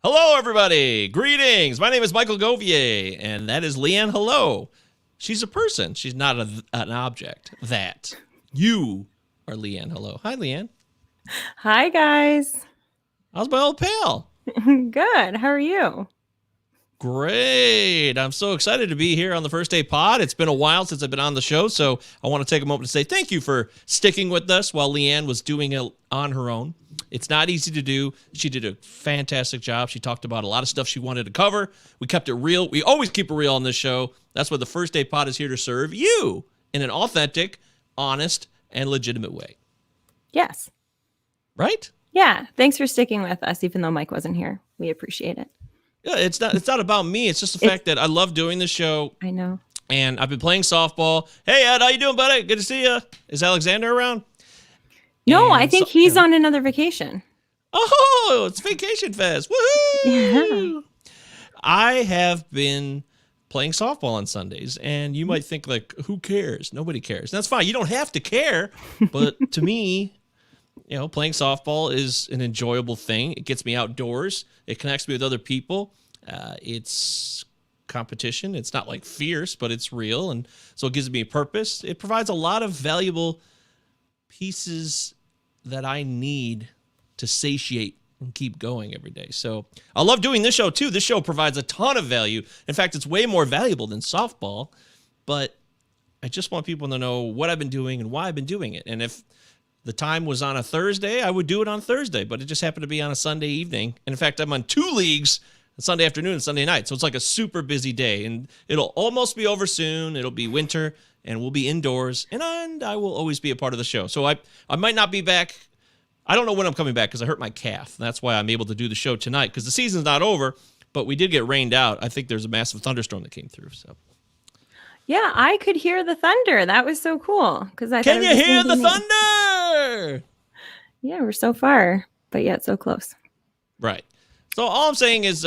Hello, everybody. Greetings. My name is Michael Govier, and that is Leigh Ann. Hello. She's a person. She's not an object. That. You are Leigh Ann. Hello. Hi, Leigh Ann. Hi, guys. How's my old pal? Good. How are you? Great. I'm so excited to be here on the First Day Pod. It's been a while since I've been on the show, so I want to take a moment to say thank you for sticking with us while Leigh Ann was doing it on her own. It's not easy to do. She did a fantastic job. She talked about a lot of stuff she wanted to cover. We kept it real. We always keep it real on this show. That's what the First Day Pod is here to serve you in an authentic, honest, and legitimate way. Yes. Right? Yeah. Thanks for sticking with us, even though Mike wasn't here. We appreciate it. Yeah, it's not about me. It's just the fact that I love doing this show. I know. And I've been playing softball. Hey, Ed, how you doing, buddy? Good to see you. Is Alexander around? No, And I think he's on another vacation. Oh, it's Vacation Fest. Woohoo! Yeah. I have been playing softball on Sundays, and you might think, like, who cares? Nobody cares. That's fine. You don't have to care. But to me, playing softball is an enjoyable thing. It gets me outdoors. It connects me with other people. It's competition. It's not like fierce, but it's real. And so it gives me a purpose. It provides a lot of valuable pieces that I need to satiate and keep going every day. So I love doing this show too. This show provides a ton of value. In fact, it's way more valuable than softball, but I just want people to know what I've been doing and why I've been doing it. And if the time was on a Thursday, I would do it on Thursday, but it just happened to be on a Sunday evening. And in fact, I'm on 2 leagues, Sunday afternoon and Sunday night. So it's like a super busy day, and it'll almost be over soon. It'll be winter and we'll be indoors, and I will always be a part of the show. So I might not be back. I don't know when I'm coming back because I hurt my calf. That's why I'm able to do the show tonight, because the season's not over, but we did get rained out. I think there's a massive thunderstorm that came through. So Yeah, I could hear the thunder. That was so cool. Can you hear the thunder? Yeah, we're so far, but yet so close. Right. So all I'm saying is,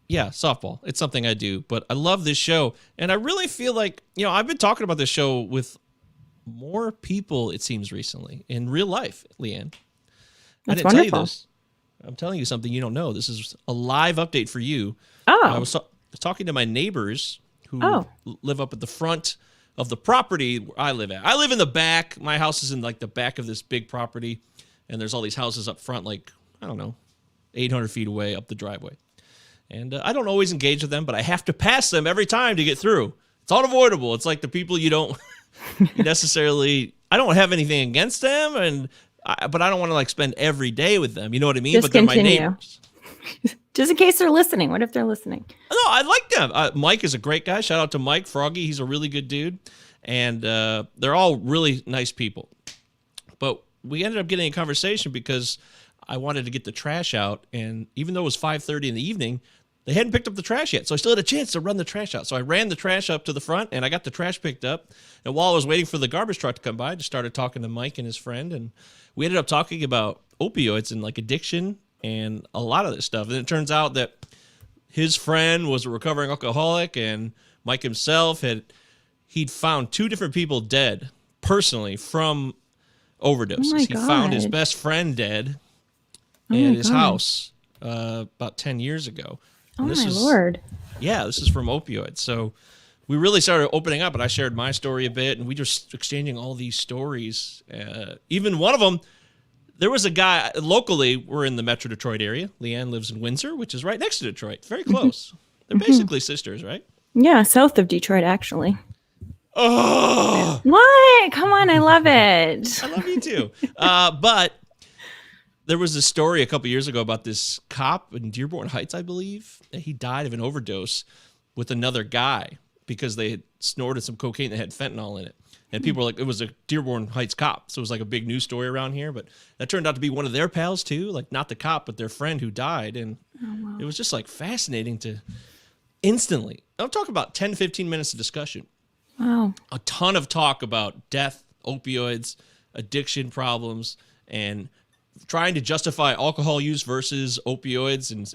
softball. It's something I do, but I love this show. And I really feel like, I've been talking about this show with more people, it seems, recently in real life, Leigh Ann. I didn't tell you this. I'm telling you something you don't know. This is a live update for you. Oh. I was talking to my neighbors who live up at the front of the property where I live at. I live in the back. My house is in like the back of this big property, and there's all these houses up front, like, I don't know, 800 feet away up the driveway. And I don't always engage with them, but I have to pass them every time to get through. It's unavoidable. It's like the people you don't necessarily, I don't have anything against them, but I don't want to like spend every day with them. You know what I mean? Just but they're continue. my neighbors. Just in case they're listening. What if they're listening? No, I like them. Mike is a great guy. Shout out to Mike Froggy. He's a really good dude. And they're all really nice people. But we ended up getting a conversation because I wanted to get the trash out. And even though it was 5:30 in the evening, they hadn't picked up the trash yet. So I still had a chance to run the trash out. So I ran the trash up to the front, and I got the trash picked up. And while I was waiting for the garbage truck to come by, I just started talking to Mike and his friend. And we ended up talking about opioids and like addiction and a lot of this stuff. And it turns out that his friend was a recovering alcoholic, and Mike himself he'd found 2 different people dead personally from overdoses. Oh he found his best friend dead at his house about 10 years ago. And Lord. Yeah, this is from opioids. So we really started opening up, and I shared my story a bit, and we just exchanging all these stories. Even one of them, there was a guy locally. We're in the Metro Detroit area. Leigh Ann lives in Windsor, which is right next to Detroit. Very close. They're basically sisters, right? Yeah, south of Detroit, actually. Oh! What? Come on, I love it. I love you too. But there was a story a couple years ago about this cop in Dearborn Heights, I believe. He died of an overdose with another guy because they had snorted some cocaine that had fentanyl in it. And people were like, it was a Dearborn Heights cop. So it was like a big news story around here. But that turned out to be one of their pals too. Like not the cop, but their friend who died. And it was just like fascinating to instantly. I'm talking about 10, 15 minutes of discussion. Wow. A ton of talk about death, opioids, addiction problems, and trying to justify alcohol use versus opioids. And,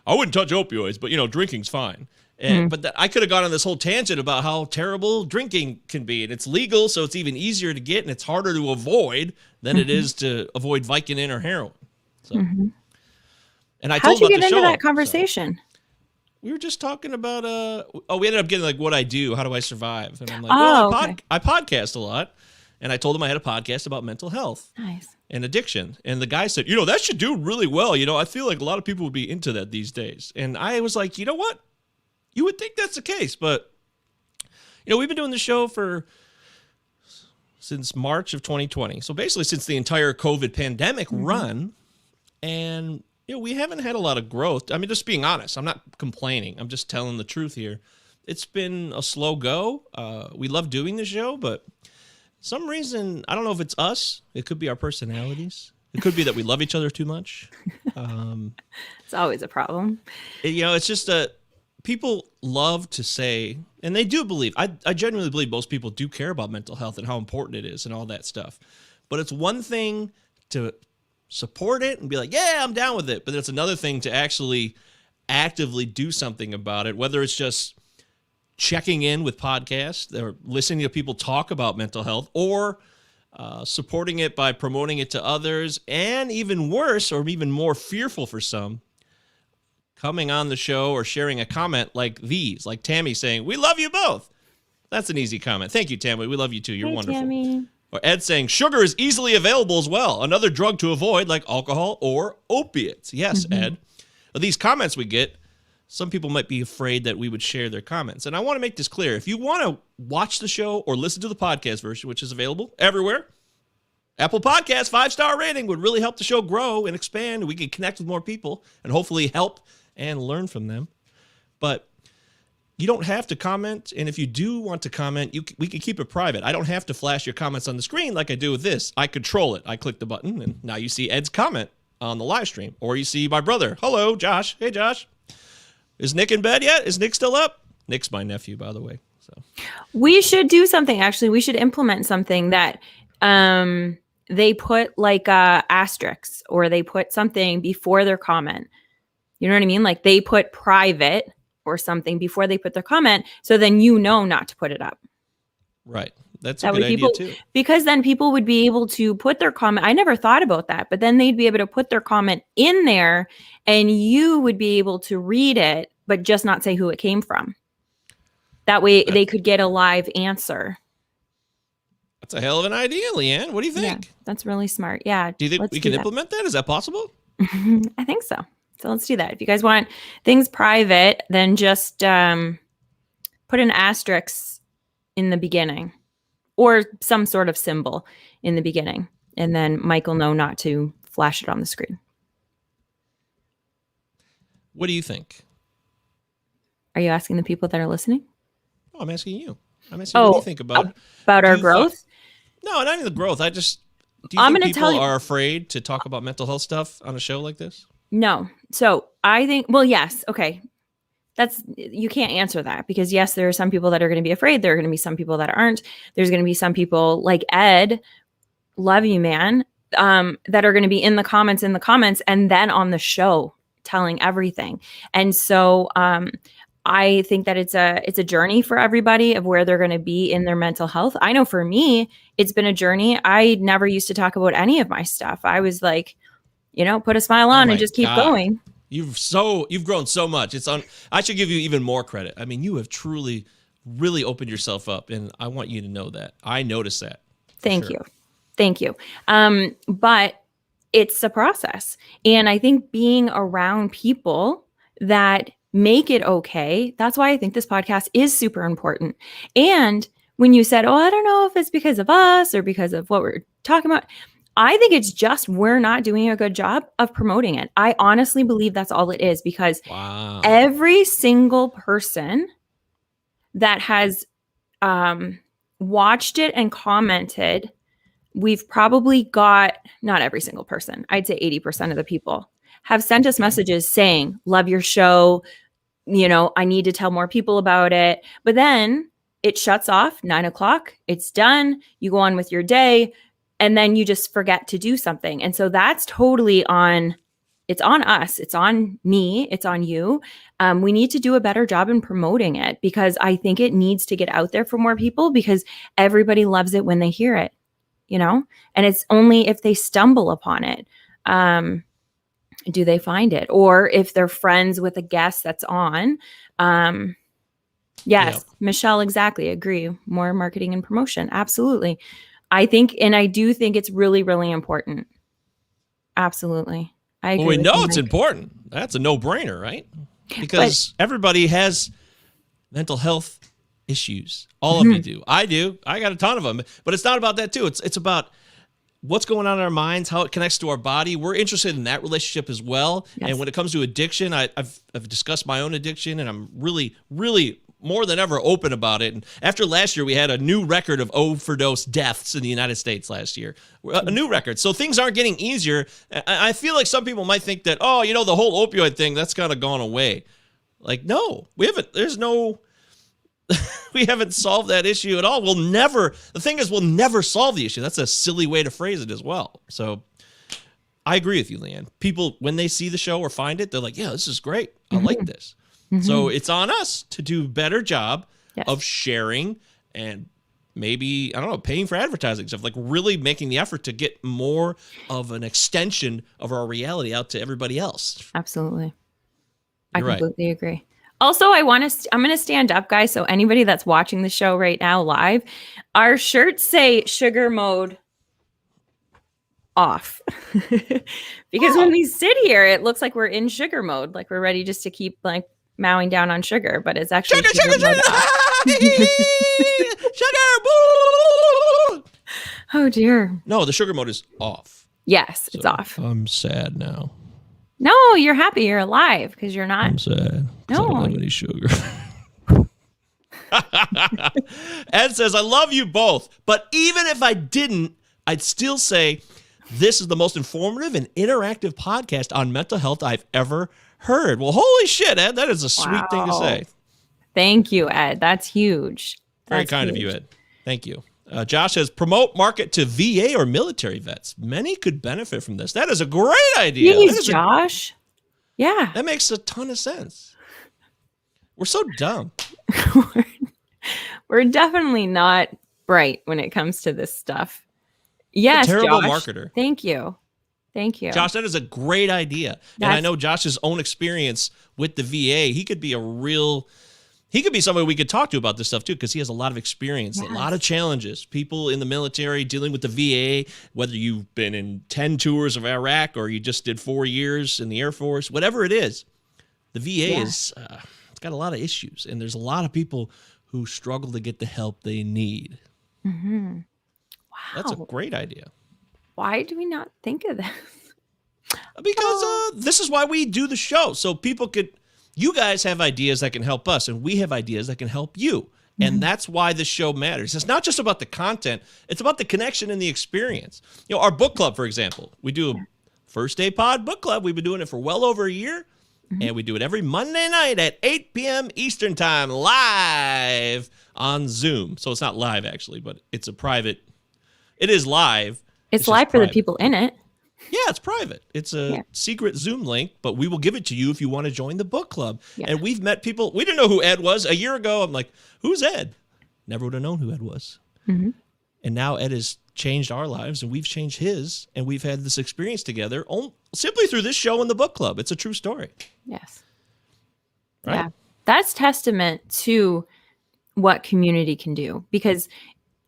I wouldn't touch opioids, but, drinking's fine. And, But I could have gone on this whole tangent about how terrible drinking can be. And it's legal, so it's even easier to get, and it's harder to avoid than it is to avoid Vicodin or heroin. So And I How'd told you him about get the into show. that conversation? We were just talking about we ended up getting like what I do, how do I survive? And I'm like, Okay. I podcast a lot. And I told him I had a podcast about mental health Nice. and addiction. And the guy said, that should do really well. I feel like a lot of people would be into that these days. And I was like, you know what? You would think that's the case, but we've been doing the show since March of 2020. So basically since the entire COVID pandemic run, and we haven't had a lot of growth. I mean, just being honest, I'm not complaining. I'm just telling the truth here. It's been a slow go. We love doing the show, but some reason, I don't know if it's us. It could be our personalities. It could be that we love each other too much. It's always a problem. It's just that people love to say, and they do believe, I genuinely believe most people do care about mental health and how important it is and all that stuff. But it's one thing to support it and be like, yeah, I'm down with it. But it's another thing to actually actively do something about it, whether it's just checking in with podcasts or listening to people talk about mental health, or supporting it by promoting it to others, and even worse, or even more fearful for some, coming on the show or sharing a comment like these, like Tammy saying, "We love you both." That's an easy comment. Thank you, Tammy. We love you too. You're wonderful. Tammy. Or Ed saying, "Sugar is easily available as well. Another drug to avoid, like alcohol or opiates." Yes, Ed. These comments we get, some people might be afraid that we would share their comments. And I want to make this clear. If you want to watch the show or listen to the podcast version, which is available everywhere, Apple Podcasts, 5-star rating would really help the show grow and expand. And we can connect with more people and hopefully help and learn from them. But you don't have to comment. And if you do want to comment, we can keep it private. I don't have to flash your comments on the screen like I do with this. I control it. I click the button, and now you see Ed's comment on the live stream. Or you see my brother. Hello, Josh. Hey, Josh. Is Nick in bed yet? Is Nick still up? Nick's my nephew, by the way. So we should do something. Actually, we should implement something that they put like asterisks, or they put something before their comment. You know what I mean? Like they put private or something before they put their comment, so then not to put it up. Right. That's a good idea too. Because then people would be able to put their comment. I never thought about that, but then they'd be able to put their comment in there, and you would be able to read it, but just not say who it came from. That way they could get a live answer. That's a hell of an idea, Leigh Ann. What do you think? Yeah, that's really smart. Yeah. Do you think we can implement that? Is that possible? I think so. So let's do that. If you guys want things private, then just put an asterisk in the beginning, or some sort of symbol in the beginning. And then Mike will know not to flash it on the screen. What do you think? Are you asking the people that are listening? Oh, I'm asking you. I'm asking what do you think about our growth? No, not even the growth. Do you think people are afraid to talk about mental health stuff on a show like this? No. So I think, well, yes. Okay. You can't answer that, because yes, there are some people that are going to be afraid. There are going to be some people that aren't. There's going to be some people like Ed, love you, man, that are going to be in the comments and then on the show telling everything. And so I think that it's a journey for everybody of where they're going to be in their mental health. I know for me, it's been a journey. I never used to talk about any of my stuff. I was like, put a smile on and just keep going. You've grown so much. I should give you even more credit. I mean, you have truly, really opened yourself up, and I want you to know that. I noticed that. Thank you. But it's a process. And I think being around people that make it okay, that's why I think this podcast is super important. And when you said, I don't know if it's because of us or because of what we're talking about, I think it's just we're not doing a good job of promoting it. I honestly believe that's all it is, because every single person that has watched it and commented, we've probably got, not every single person, I'd say 80% of the people have sent us messages saying, love your show, I need to tell more people about it. But then it shuts off 9:00, it's done, you go on with your day, and then you just forget to do something. And so that's totally it's on us. It's on me. It's on you. We need to do a better job in promoting it, because I think it needs to get out there for more people, because everybody loves it when they hear it, and it's only if they stumble upon it. do they find it? Or if they're friends with a guest that's on. Yes, Michelle, exactly. Agree. More marketing and promotion. Absolutely. I think, and I do think it's really, really important. Absolutely. I agree. Well, we with know you, it's Mike. important. That's a no-brainer, right? Because everybody has mental health issues. All of you do. I do. I got a ton of them. But it's not about that too. It's about what's going on in our minds, how it connects to our body. We're interested in that relationship as well. Yes. And when it comes to addiction, I've discussed my own addiction, and I'm really, really more than ever open about it. And after last year, we had a new record of overdose deaths in the United States last year. A new record. So things aren't getting easier. I feel like some people might think that, oh, the whole opioid thing, that's kind of gone away. Like, no, we haven't. There's no... we haven't solved that issue at all. The thing is, we'll never solve the issue. That's a silly way to phrase it as well. So I agree with you, Leigh Ann. People, when they see the show or find it, they're like, yeah, this is great. I like this. So it's on us to do a better job of sharing and maybe, I don't know, paying for advertising stuff, like really making the effort to get more of an extension of our reality out to everybody else. Absolutely. You're I completely agree. Also, I'm going to stand up, guys. So anybody that's watching the show right now live, our shirts say sugar mode off. Because when we sit here, it looks like we're in sugar mode. Like we're ready just to keep like mowing down on sugar, but it's actually sugar mode off. Sugar! Oh, dear. No, the sugar mode is off. Yes, it's off. I'm sad now. No, you're happy. You're alive because you're not. I'm sad. No. I don't have any sugar. Ed says, I love you both, but even if I didn't, I'd still say this is the most informative and interactive podcast on mental health I've ever heard. Well, holy shit, Ed. That is a sweet thing to say. Thank you, Ed. That's huge. Very kind of you, Ed. Thank you. Josh says, promote market to VA or military vets. Many could benefit from this. That is a great idea. Jeez, Josh. Yeah. That makes a ton of sense. We're so dumb. We're definitely not bright when it comes to this stuff. Yes, terrible Josh. Marketer. Thank you. Thank you. Josh, that is a great idea. And I know Josh's own experience with the VA. He could be somebody we could talk to about this stuff too, because he has a lot of experience, a lot of challenges. People in the military dealing with the VA, whether you've been in 10 tours of Iraq or you just did 4 years in the Air Force, whatever it is, the VA it's got a lot of issues. And there's a lot of people who struggle to get the help they need. Mm-hmm. Wow. That's a great idea. Why do we not think of this? Because this is why we do the show. So you guys have ideas that can help us, and we have ideas that can help you. And that's why this show matters. It's not just about the content. It's about the connection and the experience. Our book club, for example, we do a First Day Pod book club. We've been doing it for well over a year. And we do it every Monday night at 8 p.m. Eastern time, live on Zoom. So it's not live, actually, but it is live. It's live for the people in it. Yeah, it's private. It's a secret Zoom link, but we will give it to you if you want to join the book club. Yeah. And we've met people. We didn't know who Ed was. A year ago, I'm like, who's Ed? Never would have known who Ed was. Mm-hmm. And now Ed has changed our lives, and we've changed his, and we've had this experience together simply through this show and the book club. It's a true story. Yes. Right? Yeah. That's testament to what community can do, because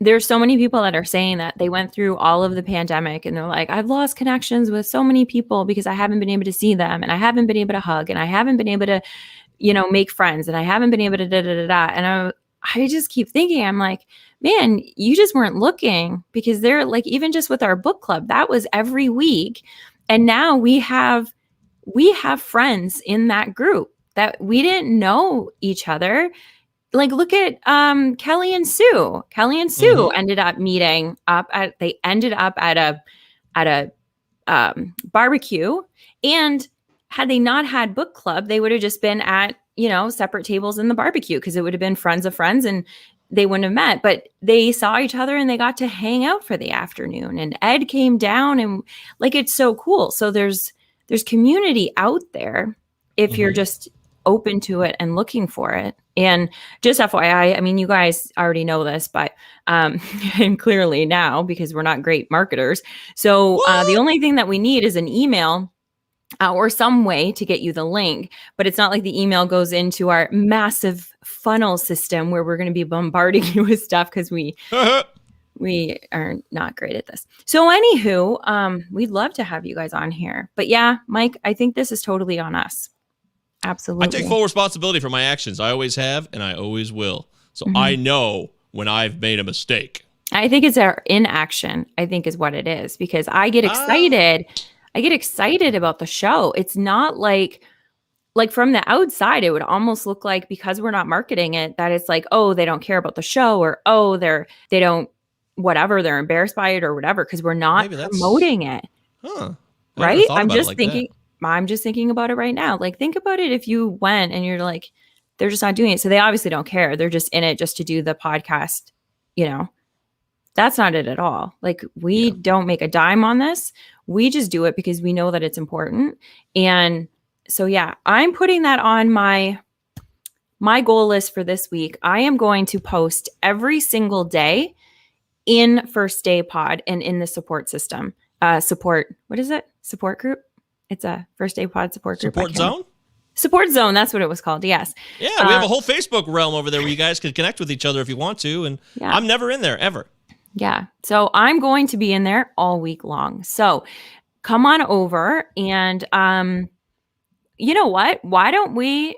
there's so many people that are saying that they went through all of the pandemic and they're like, I've lost connections with so many people because I haven't been able to see them, and I haven't been able to hug, and I haven't been able to, make friends, and I haven't been able to da-da-da-da. And I just keep thinking, I'm like, man, you just weren't looking, because they're like, even just with our book club, that was every week. And now we have friends in that group that we didn't know each other. Like, look at Kelly and Sue. Kelly and Sue ended up meeting up at a barbecue. And had they not had book club, they would have just been at, separate tables in the barbecue, because it would have been friends of friends and they wouldn't have met. But they saw each other and they got to hang out for the afternoon. And Ed came down, and like, it's so cool. So there's community out there if you're just open to it and looking for it. And just FYI, I mean, you guys already know this, but and clearly now, because we're not great marketers. So the only thing that we need is an email or some way to get you the link. But it's not like the email goes into our massive funnel system where we're going to be bombarding you with stuff because we are not great at this. So anywho, we'd love to have you guys on here. But yeah, Mike, I think this is totally on us. Absolutely. I take full responsibility for my actions. I always have, and I always will. So I know when I've made a mistake. I think it's our inaction, I think is what it is, because I get excited. I get excited about the show. It's not like from the outside, it would almost look like, because we're not marketing it, that it's like, oh, they don't care about the show, or oh, they don't whatever, they're embarrassed by it or whatever, because we're not promoting it. Right? I'm just thinking about it right now. Like, think about it if you went and you're like, they're just not doing it. So they obviously don't care. They're just in it just to do the podcast, That's not it at all. Like, we don't make a dime on this. We just do it because we know that it's important. And so, yeah, I'm putting that on my goal list for this week. I am going to post every single day in First Day Pod and in the support system. What is it? Support group? It's a First Day Pod support group. Support zone? Support zone. That's what it was called. Yes. Yeah, we have a whole Facebook realm over there where you guys can connect with each other if you want to. And I'm never in there, ever. Yeah. So I'm going to be in there all week long. So come on over and you know what? Why don't we,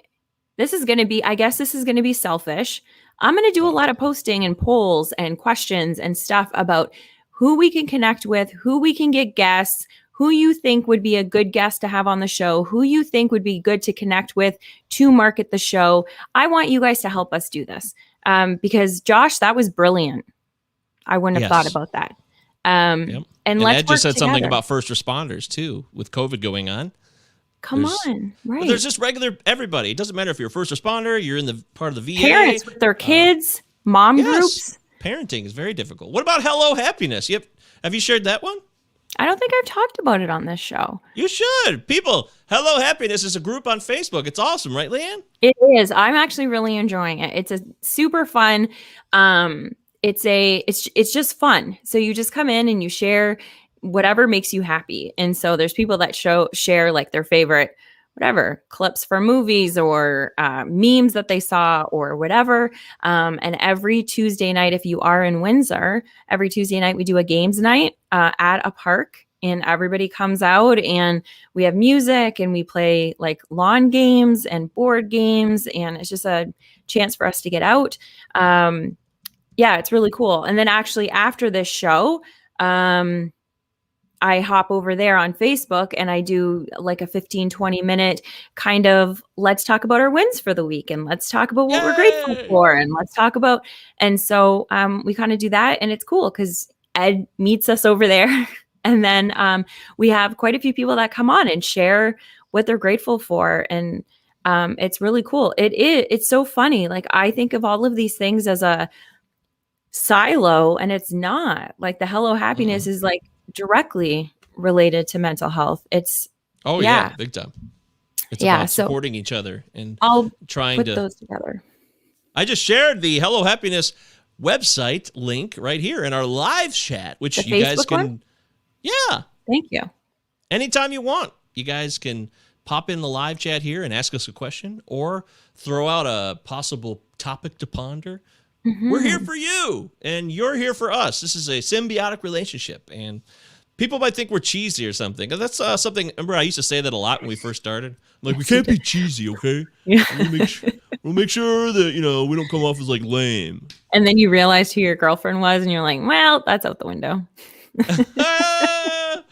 this is going to be selfish. I'm going to do a lot of posting and polls and questions and stuff about who we can connect with, who we can get guests, who you think would be a good guest to have on the show, who you think would be good to connect with to market the show. I want you guys to help us do this because Josh, that was brilliant. I wouldn't have thought about that. And Ed just said something about first responders too, with COVID going on. Come on, right? There's just regular everybody. It doesn't matter if you're a first responder, you're in the part of the VA. Parents with their kids, mom groups. Parenting is very difficult. What about Hello Happiness? Have you shared that one? I don't think I've talked about it on this show. You should. People, Hello Happiness is a group on Facebook. It's awesome, right, Leigh Ann? It is. I'm actually really enjoying it. It's a super fun. It's just fun. So you just come in and you share whatever makes you happy. And so there's people that share like their favorite, whatever, clips from movies or memes that they saw or whatever. And every Tuesday night, if you are in Windsor, every Tuesday night we do a games night at a park. And everybody comes out and we have music and we play like lawn games and board games. And it's just a chance for us to get out. Yeah, it's really cool. And then actually after this show, I hop over there on Facebook and I do like a 15-20 minute kind of let's talk about our wins for the week and let's talk about what we're grateful for and let's talk about. And so we kind of do that and it's cool because Ed meets us over there. And then we have quite a few people that come on and share what they're grateful for. And it's really cool. It's so funny. Like I think of all of these things as a silo and it's not. Like the Hello Happiness is like directly related to mental health. It's big time. It's about supporting each other and trying to put those together. I just shared the Hello Happiness website link right here in our live chat, which the you Facebook guys can one? Yeah. Thank you. Anytime you want, you guys can pop in the live chat here and ask us a question or throw out a possible topic to ponder. Mm-hmm. We're here for you, and you're here for us. This is a symbiotic relationship, and people might think we're cheesy or something. That's something, remember I used to say that a lot when we first started? I'm like, we can't be cheesy, okay? Yeah. We'll make sure that, we don't come off as, like, lame. And then you realized who your girlfriend was, and you're like, well, that's out the window. I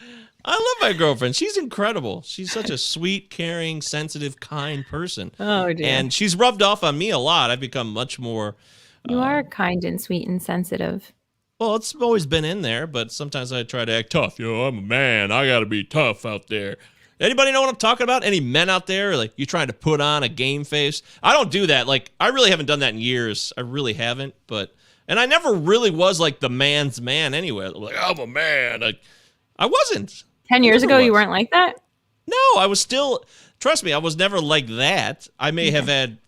love my girlfriend. She's incredible. She's such a sweet, caring, sensitive, kind person. Oh, dear. And she's rubbed off on me a lot. I've become much more... You are kind and sweet and sensitive. Well, it's always been in there, but sometimes I try to act tough. I'm a man. I got to be tough out there. Anybody know what I'm talking about? Any men out there? Like, you trying to put on a game face? I don't do that. Like, I really haven't done that in years. I really haven't. And I never really was, like, the man's man anyway. Like, I'm a man. I wasn't. 10 years ago, you weren't like that? No, I was still... Trust me, I was never like that. I may have been...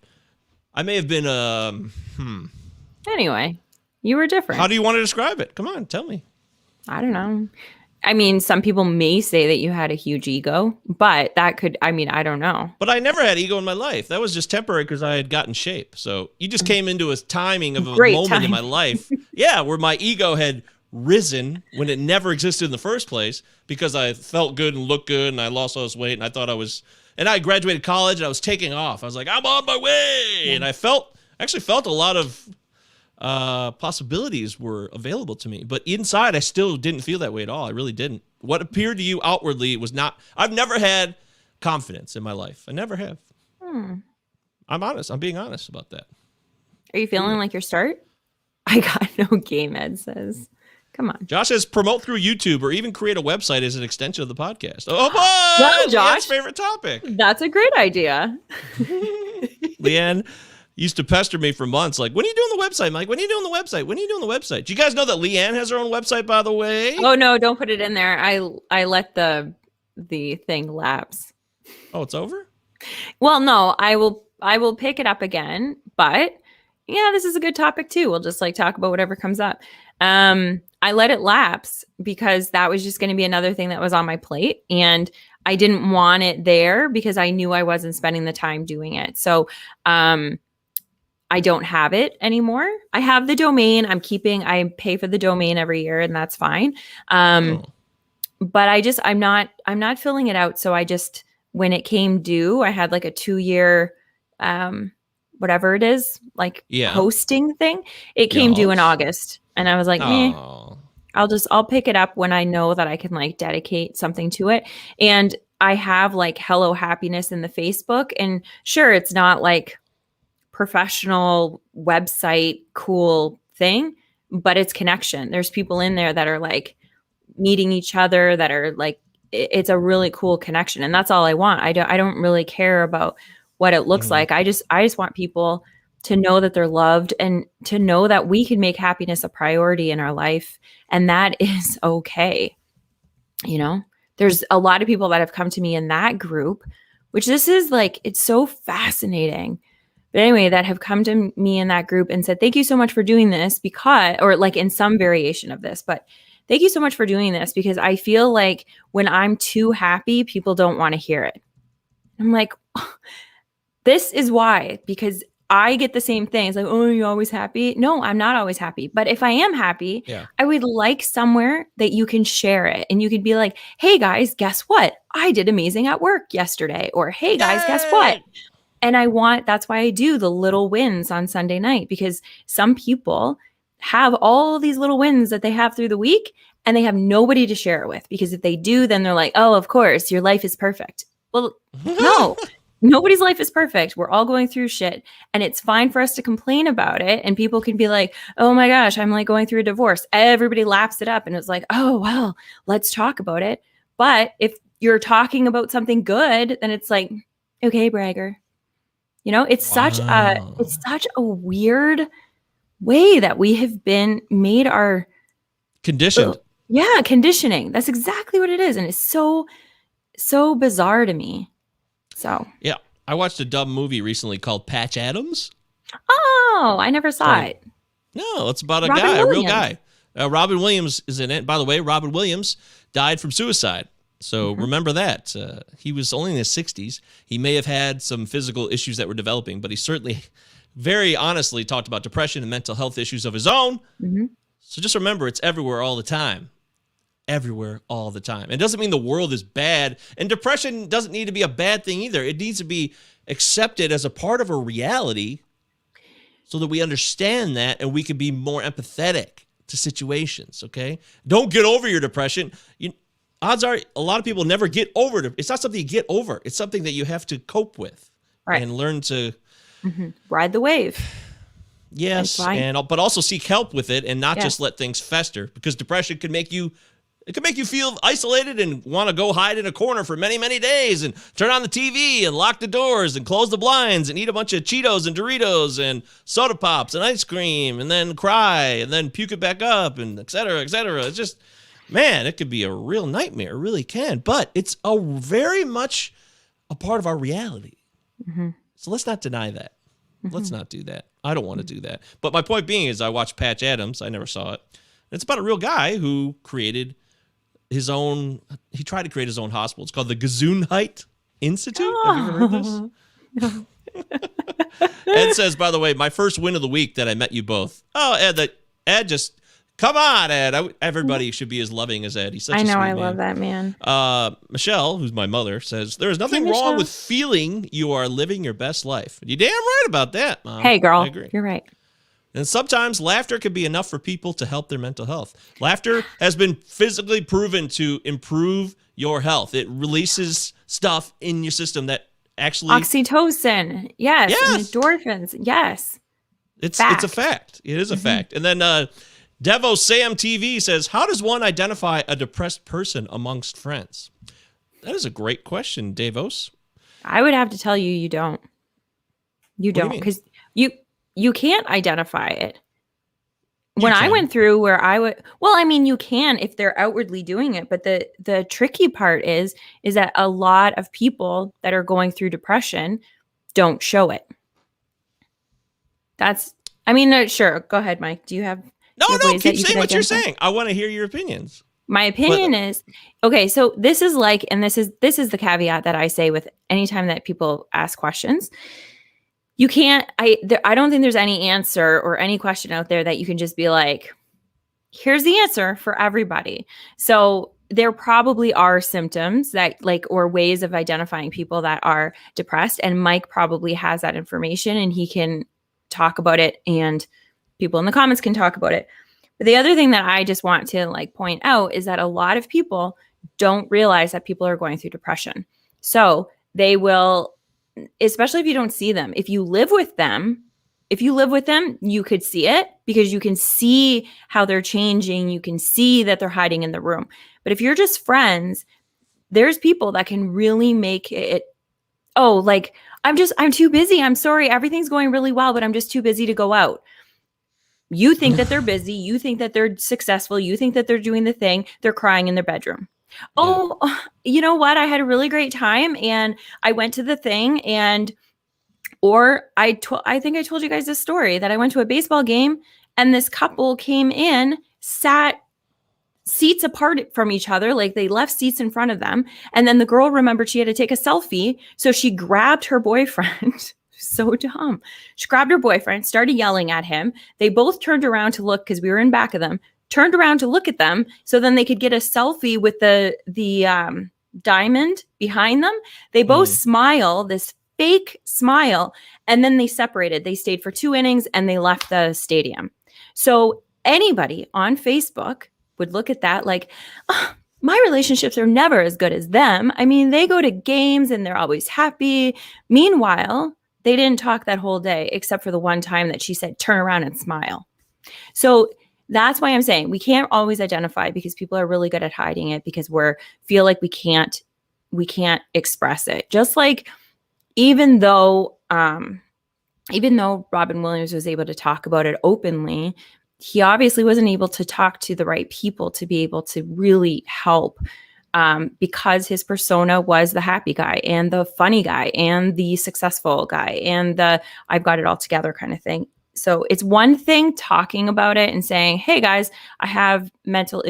Anyway, you were different. How do you want to describe it? Come on, tell me. I don't know. I mean, some people may say that you had a huge ego, but that could, I mean, I don't know. But I never had ego in my life. That was just temporary because I had gotten shape. So you just came into a timing of a Great moment in time. my life. Yeah, where my ego had risen when it never existed in the first place because I felt good and looked good and I lost all this weight and I thought I was, and I graduated college and I was taking off. I was like, I'm on my way. Yeah. And I actually felt a lot of possibilities were available to me, but inside I still didn't feel that way at all. I really didn't. What appeared to you outwardly was not. I've never had confidence in my life. I never have. I'm honest. I'm being honest about that. Are you feeling like your start? I got no game, Ed says. Come on. Josh says promote through YouTube or even create a website as an extension of the podcast. Oh boy! Well, Josh, Leanne's favorite topic. That's a great idea. Leigh Ann used to pester me for months, like, when are you doing the website? I'm like, when are you doing the website? When are you doing the website? Do you guys know that Leigh Ann has her own website, by the way? Oh no, don't put it in there. I let the thing lapse. Oh, it's over? Well, no, I will pick it up again, but yeah, this is a good topic too. We'll just like talk about whatever comes up. I let it lapse because that was just going to be another thing that was on my plate and I didn't want it there because I knew I wasn't spending the time doing it. So, I don't have it anymore. I have the domain. I pay for the domain every year and that's fine. But I'm not filling it out. So I just, when it came due, I had like a 2-year, whatever it is, like hosting thing. It came due in August and I was like, I'll pick it up when I know that I can like dedicate something to it. And I have like Hello Happiness in the Facebook and sure, it's not like professional website cool thing, but it's connection. There's people in there that are like meeting each other that are like, it's a really cool connection. And that's all I want. I don't really care about what it looks like. I just want people to know that they're loved and to know that we can make happiness a priority in our life. And that is okay. You know, there's a lot of people that have come to me in that group, which this is like, it's so fascinating. But anyway, that have come to me in that group and said, thank you so much for doing this because, or like in some variation of this, but thank you so much for doing this because I feel like when I'm too happy, people don't want to hear it. I'm like, this is why, because I get the same thing. It's like, oh, are you always happy? No, I'm not always happy. But if I am happy, I would like somewhere that you can share it. And you could be like, hey guys, guess what? I did amazing at work yesterday. Or hey guys, guess what? And that's why I do the little wins on Sunday night, because some people have all these little wins that they have through the week and they have nobody to share it with, because if they do, then they're like, oh, of course, your life is perfect. Well, no, nobody's life is perfect. We're all going through shit and it's fine for us to complain about it. And people can be like, oh my gosh, I'm like going through a divorce. Everybody laps it up and it's like, oh, well, let's talk about it. But if you're talking about something good, then it's like, okay, bragger. You know, it's such a weird way that we have been made our conditioned. Conditioning. That's exactly what it is. And it's so bizarre to me. So yeah, I watched a dumb movie recently called Patch Adams. Oh, I never saw it. No, it's about a real guy. Robin Williams is in it. By the way, Robin Williams died from suicide. So remember that. He was only in his 60s. He may have had some physical issues that were developing, but he certainly very honestly talked about depression and mental health issues of his own. So just remember, it's everywhere all the time. Everywhere all the time. It doesn't mean the world is bad. And depression doesn't need to be a bad thing either. It needs to be accepted as a part of a reality so that we understand that and we can be more empathetic to situations, okay? Don't get over your depression. Odds are a lot of people never get over it. It's not something you get over. It's something that you have to cope with and learn to ride the wave. Yes, but also seek help with it and not just let things fester, because depression can make you feel isolated and want to go hide in a corner for many, many days and turn on the TV and lock the doors and close the blinds and eat a bunch of Cheetos and Doritos and soda pops and ice cream and then cry and then puke it back up and et cetera, et cetera. It's just, man, it could be a real nightmare. It really can. But it's very much a part of our reality. So let's not deny that. Let's not do that. I don't want to do that. But my point being is I watched Patch Adams. I never saw it. It's about a real guy who created his own. He tried to create his own hospital. It's called the Gesundheit Institute. Have you ever heard this? No. Ed says, by the way, my first win of the week that I met you both. Oh, Ed just come on, Ed. Everybody should be as loving as Ed. He's such a sweet man. I love that man. Michelle, who's my mother, says there is nothing Hey, wrong Michelle. with feeling you are living your best life. You damn right about that, Mom. Hey, girl, I agree. you're right. And sometimes laughter can be enough for people to help their mental health. Laughter has been physically proven to improve your health. It releases stuff in your system that actually Oxytocin, yes. Yes. And endorphins, yes. it's a fact. It is a fact. And then Devo Sam TV says, how does one identify a depressed person amongst friends? That is a great question, Davos. I would have to tell you, you don't. You What do you don't, mean? because you can't identify it. When I can. went through where I would, well, I mean, you can if they're outwardly doing it, but the tricky part is that a lot of people that are going through depression don't show it. Sure. Go ahead, Mike. Do you have No, ways that keep you saying can what you're identify? saying. I want to hear your opinions. My opinion is, okay, so this is like, and this is the caveat that I say with anytime that people ask questions. You can't, I don't think there's any answer or any question out there that you can just be like, here's the answer for everybody. So there probably are symptoms that or ways of identifying people that are depressed. And Mike probably has that information and he can talk about it and people in the comments can talk about it. But the other thing that I just want to point out is that a lot of people don't realize that people are going through depression. So they will, especially if you don't see them, if you live with them, you could see it because you can see how they're changing. You can see that they're hiding in the room. But if you're just friends, there's people that can really make it, I'm too busy. I'm sorry. Everything's going really well, but I'm just too busy to go out. You think that they're busy. You think that they're successful. You think that they're doing the thing. They're crying in their bedroom. Yeah. Oh, you know what? I had a really great time and I went to the thing I think I told you guys this story that I went to a baseball game and this couple came in, sat seats apart from each other. Like they left seats in front of them. And then the girl remembered she had to take a selfie. So she grabbed her boyfriend. So dumb. She grabbed her boyfriend, started yelling at him. They both turned around to look because we were in back of them, turned around to look at them so then they could get a selfie with the diamond behind them. They both smile, this fake smile, and then they separated. They stayed for 2 innings and they left the stadium. So anybody on Facebook would look at that like, oh, my relationships are never as good as them. I mean, they go to games and they're always happy. Meanwhile, they didn't talk that whole day, except for the one time that she said, turn around and smile. So that's why I'm saying we can't always identify because people are really good at hiding it because feel like we can't express it. Just like even though Robin Williams was able to talk about it openly, he obviously wasn't able to talk to the right people to be able to really help. Because his persona was the happy guy and the funny guy and the successful guy and the I've got it all together kind of thing. So it's one thing talking about it and saying, hey guys, I have mental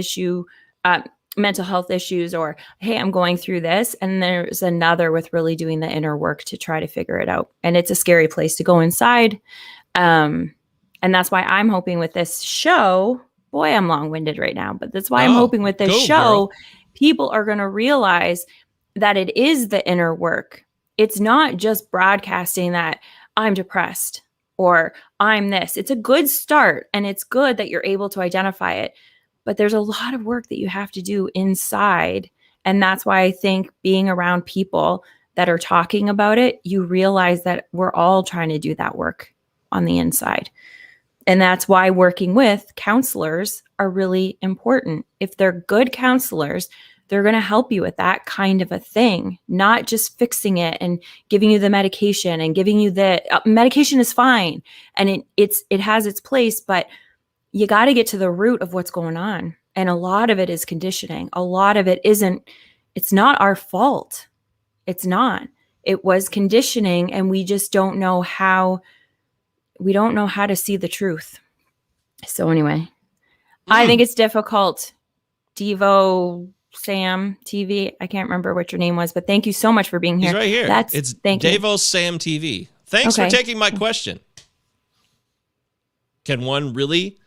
health issues, or hey, I'm going through this. And there's another with really doing the inner work to try to figure it out. And it's a scary place to go inside. And that's why I'm hoping with this show, boy, I'm long-winded right now, but that's why I'm hoping with this show, girl, people are going to realize that it is the inner work. It's not just broadcasting that I'm depressed or I'm this. It's a good start and it's good that you're able to identify it, but there's a lot of work that you have to do inside. And that's why I think being around people that are talking about it, you realize that we're all trying to do that work on the inside. And that's why working with counselors are really important. If they're good counselors, they're going to help you with that kind of a thing, not just fixing it and giving you the medication and giving you the medication is fine. And it has its place, but you got to get to the root of what's going on. And a lot of it is conditioning. A lot of it it's not our fault. It's not. It was conditioning and we just don't know how to see the truth. So anyway, I think it's difficult. Devo Sam TV. I can't remember what your name was, but thank you so much for being here. He's right here. It's thank you. Davos Sam TV. Thanks for taking my question. Can one really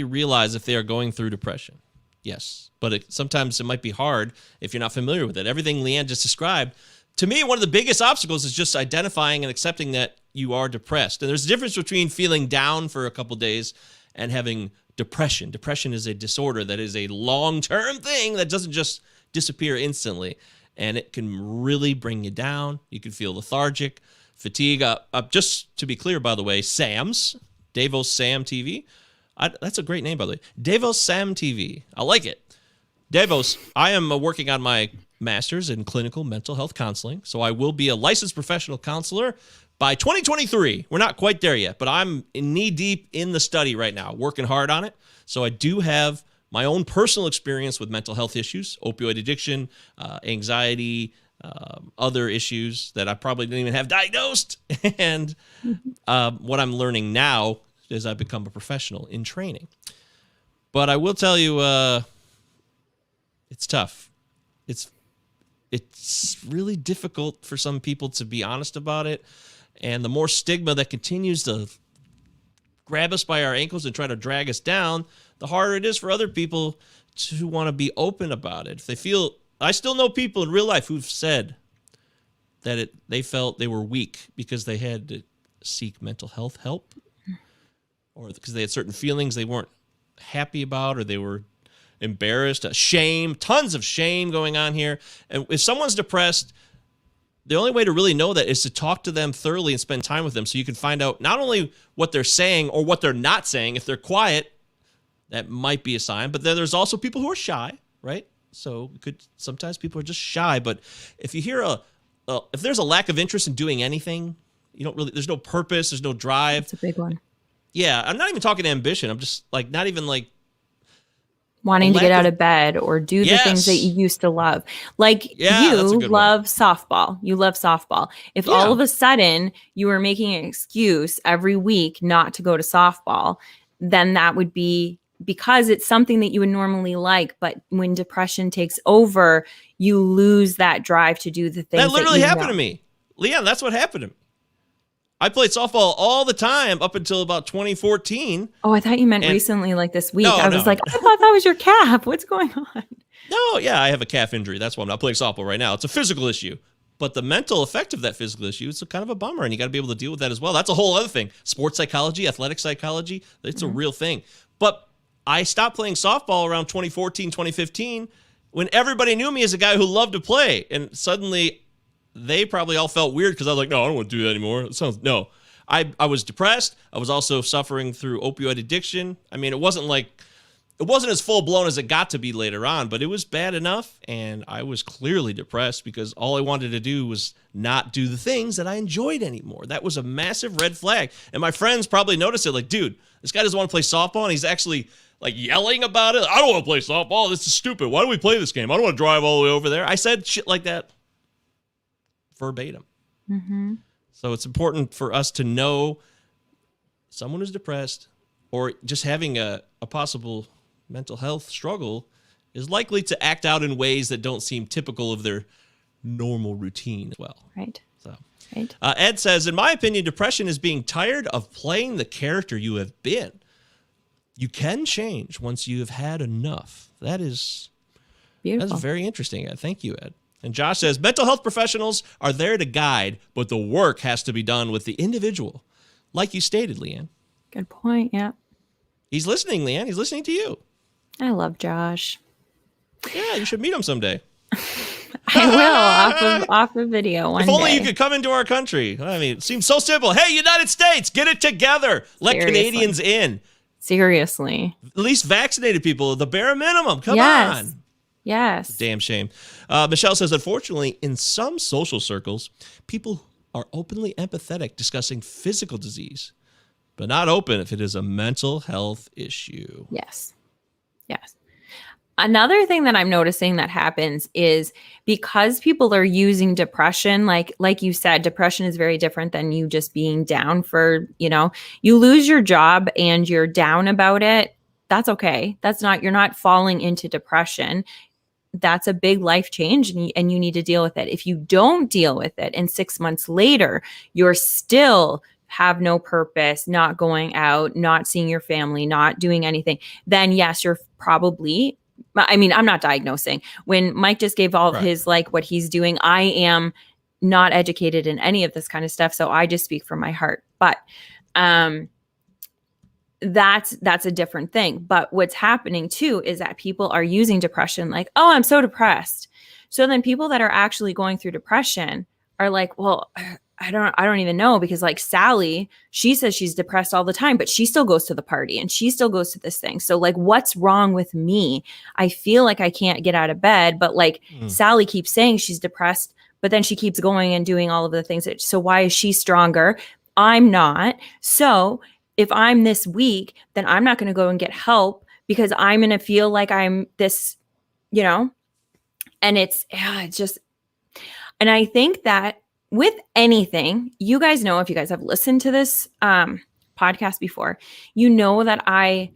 realize if they are going through depression? Yes, but sometimes it might be hard if you're not familiar with it. Everything Leigh Ann just described, to me, one of the biggest obstacles is just identifying and accepting that you are depressed. And there's a difference between feeling down for a couple days and having depression. Depression is a disorder that is a long-term thing that doesn't just disappear instantly. And it can really bring you down. You can feel lethargic, fatigue. Just to be clear, by the way, Davos Sam TV. That's a great name, by the way. Davos Sam TV. I like it. Davos, I am working on my master's in clinical mental health counseling, so I will be a licensed professional counselor by 2023. We're not quite there yet, but I'm knee-deep in the study right now, working hard on it. So I do have my own personal experience with mental health issues, opioid addiction, anxiety, other issues that I probably didn't even have diagnosed. And what I'm learning now as I become a professional in training. But I will tell you, it's tough. It's really difficult for some people to be honest about it. And the more stigma that continues to grab us by our ankles and try to drag us down, the harder it is for other people to want to be open about it. If they feel, I still know people in real life who've said that they felt they were weak because they had to seek mental health help, or because they had certain feelings they weren't happy about, or they were embarrassed, shame, tons of shame going on here. And if someone's depressed, the only way to really know that is to talk to them thoroughly and spend time with them so you can find out not only what they're saying or what they're not saying. If they're quiet, that might be a sign. But then there's also people who are shy, right? So sometimes people are just shy. But if you hear if there's a lack of interest in doing anything, there's no purpose, there's no drive. That's a big one. Yeah, I'm not even talking ambition. I'm just not even wanting to get out of bed or do the things that you used to love. You love softball. You love softball. If all of a sudden you were making an excuse every week not to go to softball, then that would be because it's something that you would normally like. But when depression takes over, you lose that drive to do the things that literally happened to me. Leigh Ann, that's what happened to me. I played softball all the time up until about 2014. Oh, I thought you meant recently, like this week. I was like, I thought that was your calf. What's going on? No, yeah, I have a calf injury. That's why I'm not playing softball right now. It's a physical issue. But the mental effect of that physical issue is kind of a bummer, and you got to be able to deal with that as well. That's a whole other thing. Sports psychology, athletic psychology, it's a real thing. But I stopped playing softball around 2014, 2015, when everybody knew me as a guy who loved to play. And suddenly they probably all felt weird because I was like, no, I don't want to do that anymore. I was depressed. I was also suffering through opioid addiction. I mean, it wasn't as full blown as it got to be later on, but it was bad enough. And I was clearly depressed because all I wanted to do was not do the things that I enjoyed anymore. That was a massive red flag. And my friends probably noticed it, like, dude, this guy doesn't want to play softball, and he's actually yelling about it. I don't want to play softball. This is stupid. Why do we play this game? I don't want to drive all the way over there. I said shit like that verbatim. Mm-hmm. So it's important for us to know someone who's depressed or just having a possible mental health struggle is likely to act out in ways that don't seem typical of their normal routine as well. Right. So, right. Ed says, in my opinion, depression is being tired of playing the character you have been. You can change once you have had enough. That is beautiful. That's very interesting, Ed. Thank you, Ed. And Josh says, mental health professionals are there to guide, but the work has to be done with the individual. Like you stated, Leigh Ann. Good point, yeah. He's listening, Leigh Ann. He's listening to you. I love Josh. Yeah, you should meet him someday. I will, off of video one day. If only you could come into our country. I mean, it seems so simple. Hey, United States, get it together. Let Canadians in. Seriously. At least vaccinated people, the bare minimum. Come on. Yes. Damn shame. Michelle says, unfortunately, in some social circles, people are openly empathetic discussing physical disease, but not open if it is a mental health issue. Yes. Yes. Another thing that I'm noticing that happens is because people are using depression, like you said, depression is very different than you just being down for, you lose your job and you're down about it. that's okay. You're not falling into depression. That's a big life change, and you need to deal with it. If you don't deal with it and 6 months later, you're still have no purpose, not going out, not seeing your family, not doing anything, then yes, you're probably, I mean, I'm not diagnosing. When Mike just gave all of his, like, what he's doing, I am not educated in any of this kind of stuff. So I just speak from my heart. But that's a different thing. But what's happening too is that people are using depression like, oh, I'm so depressed. So then people that are actually going through depression are like, well, I don't even know, because like Sally, she says she's depressed all the time, but she still goes to the party and she still goes to this thing. So like, what's wrong with me? I feel like I can't get out of bed, but like Sally keeps saying she's depressed, but then she keeps going and doing all of the things. So why is she stronger? I'm not. So if I'm this weak, then I'm not going to go and get help because I'm going to feel like I'm this, and it's just, and I think that with anything, you guys know, if you guys have listened to this podcast before, you know that I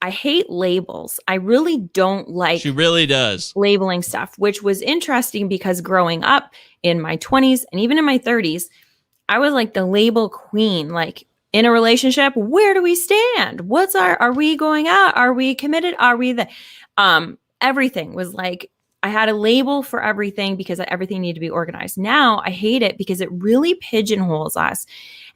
hate labels. I really don't like. She really does. Labeling stuff, which was interesting because growing up in my 20s and even in my 30s, I was like the label queen. Like, in a relationship, where do we stand? Are we going out? Are we committed? Are we everything was like, I had a label for everything because everything needed to be organized. Now I hate it because it really pigeonholes us.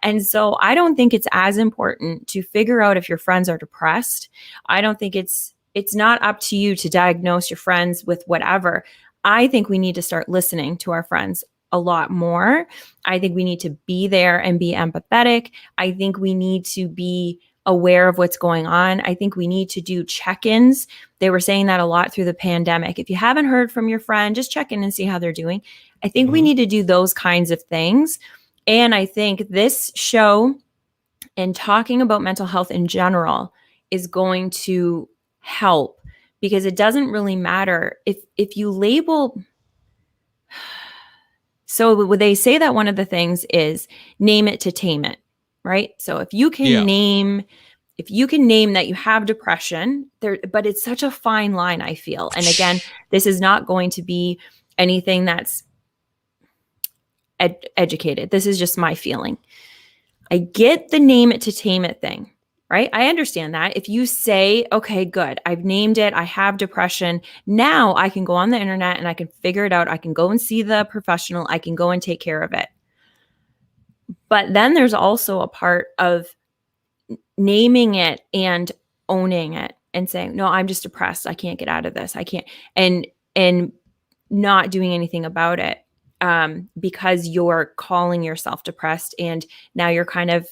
And so I don't think it's as important to figure out if your friends are depressed. I don't think it's not up to you to diagnose your friends with whatever. I think we need to start listening to our friends a lot more. I think we need to be there and be empathetic. I think we need to be aware of what's going on. I think we need to do check-ins. They were saying that a lot through the pandemic. If you haven't heard from your friend, just check in and see how they're doing. I think we need to do those kinds of things. And I think this show and talking about mental health in general is going to help, because it doesn't really matter if you label. So they say that one of the things is name it to tame it, right? So if you can name that you have depression there, but it's such a fine line, I feel. And again, this is not going to be anything that's educated. This is just my feeling. I get the name it to tame it thing, right? I understand that. If you say, okay, good, I've named it, I have depression, now I can go on the internet and I can figure it out. I can go and see the professional. I can go and take care of it. But then there's also a part of naming it and owning it and saying, no, I'm just depressed. I can't get out of this. I can't, and not doing anything about it. Because you're calling yourself depressed, and now you're kind of,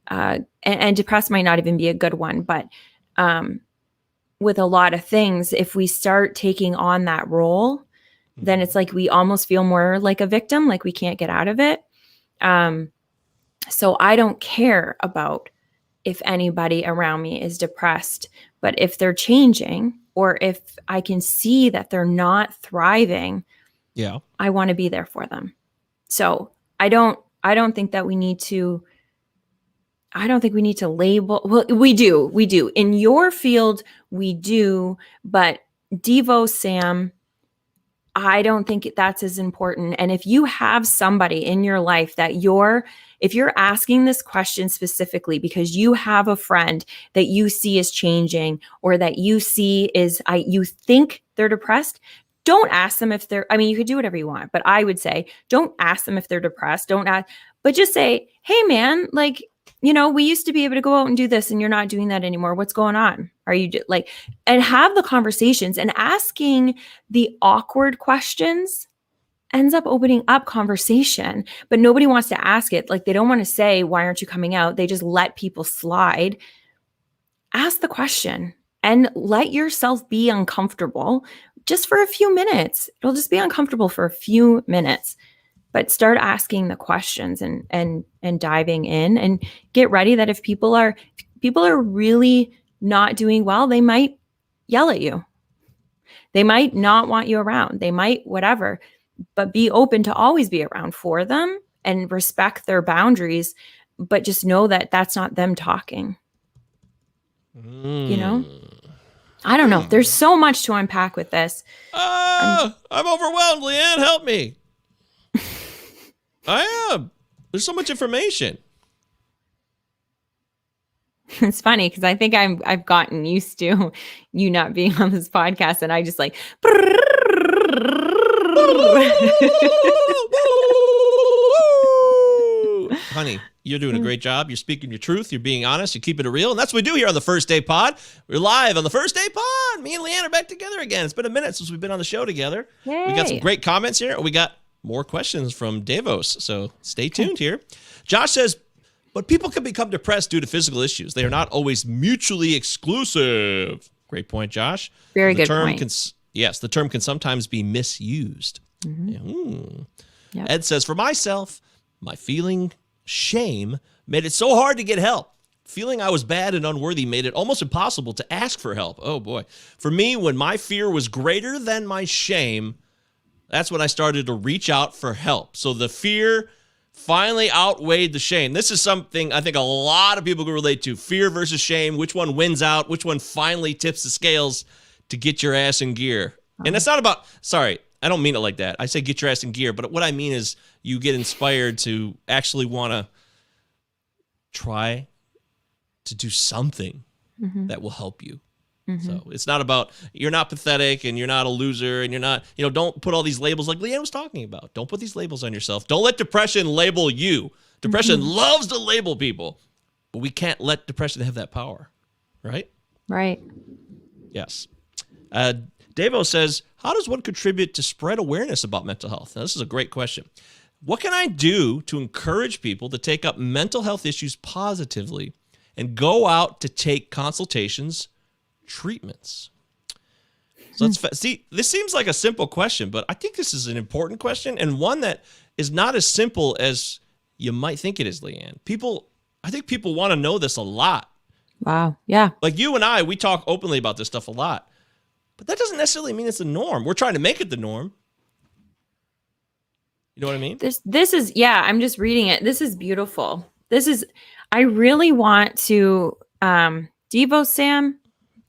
and depressed might not even be a good one, but with a lot of things, if we start taking on that role, then it's like we almost feel more like a victim, like we can't get out of it. So I don't care about if anybody around me is depressed, but if they're changing, or if I can see that they're not thriving, I want to be there for them. So I don't think that we need to, label. Well, we do. In your field, we do, but Devo, Sam, I don't think that's as important. And if you have somebody in your life that if you're asking this question specifically because you have a friend that you see is changing, or that you see you think they're depressed, don't ask them if you could do whatever you want, but I would say, don't ask them if they're depressed. Don't ask, but just say, hey man, like, we used to be able to go out and do this and you're not doing that anymore. What's going on? Are you like, and have the conversations. And asking the awkward questions ends up opening up conversation, but nobody wants to ask it. Like, they don't want to say, why aren't you coming out? They just let people slide. Ask the question and let yourself be uncomfortable just for a few minutes. It'll just be uncomfortable for a few minutes, but start asking the questions and diving in, and get ready that if people are really not doing well, they might yell at you. They might not want you around. They might whatever, but be open to always be around for them and respect their boundaries, but just know that that's not them talking. You know? I don't know. There's so much to unpack with this. I'm overwhelmed, Leigh Ann. Help me. I am. There's so much information. It's funny because I think I've gotten used to you not being on this podcast, and I just like. Honey, you're doing a great job. You're speaking your truth. You're being honest. You're keeping it real. And that's what we do here on the First Day Pod. We're live on the First Day Pod. Me and Leigh Ann are back together again. It's been a minute since we've been on the show together. Yay. We got some great comments here. We got more questions from Davos. So stay tuned here. Josh says, but people can become depressed due to physical issues. They are not always mutually exclusive. Great point, Josh. Very good point. Yes, the term can sometimes be misused. Yep. Ed says, for myself, my feeling shame made it so hard to get help. Feeling I was bad and unworthy made it almost impossible to ask for help. Oh, boy. For me, when my fear was greater than my shame, that's when I started to reach out for help. So the fear finally outweighed the shame. This is something I think a lot of people can relate to. Fear versus shame. Which one wins out? Which one finally tips the scales to get your ass in gear? And it's not about, sorry, I don't mean it like that. I say get your ass in gear, but what I mean is you get inspired to actually want to try to do something that will help you. So it's not about, you're not pathetic and you're not a loser and you're not, don't put all these labels like Leigh Ann was talking about. Don't put these labels on yourself. Don't let depression label you. Depression loves to label people, but we can't let depression have that power, right? Right. Yes. Davo says, how does one contribute to spread awareness about mental health? Now, this is a great question. What can I do to encourage people to take up mental health issues positively and go out to take consultations, treatments? So see, this seems like a simple question, but I think this is an important question and one that is not as simple as you might think it is, Leigh Ann. I think people want to know this a lot. Wow. Yeah. Like you and I, we talk openly about this stuff a lot. But that doesn't necessarily mean it's the norm. We're trying to make it the norm. You know what I mean? This is, yeah, I'm just reading it. This is beautiful. I really want to, Devo Sam,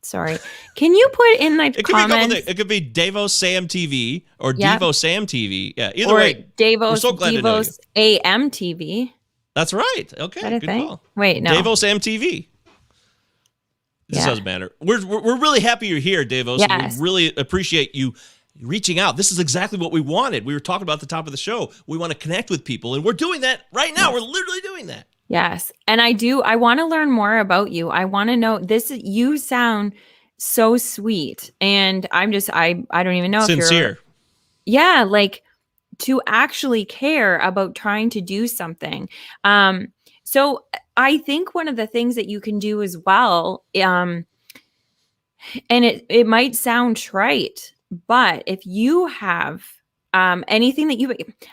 sorry. Can you put in the comments? It could be Davos Sam TV or Devo Sam TV. Yeah, either or way. Davos, we're so glad to know you. AM TV. That's right. Okay, good call. Wait, no. Davos Sam TV. This doesn't matter. We're really happy you're here, Davos. Yes. And we really appreciate you reaching out. This is exactly what we wanted. We were talking about at the top of the show. We want to connect with people, and we're doing that right now. Yes. We're literally doing that. Yes. And I want to learn more about you. I want to know you sound so sweet. And I don't even know sincere. If you're yeah, like to actually care about trying to do something. So I think one of the things that you can do as well, and it might sound trite, but if you have anything that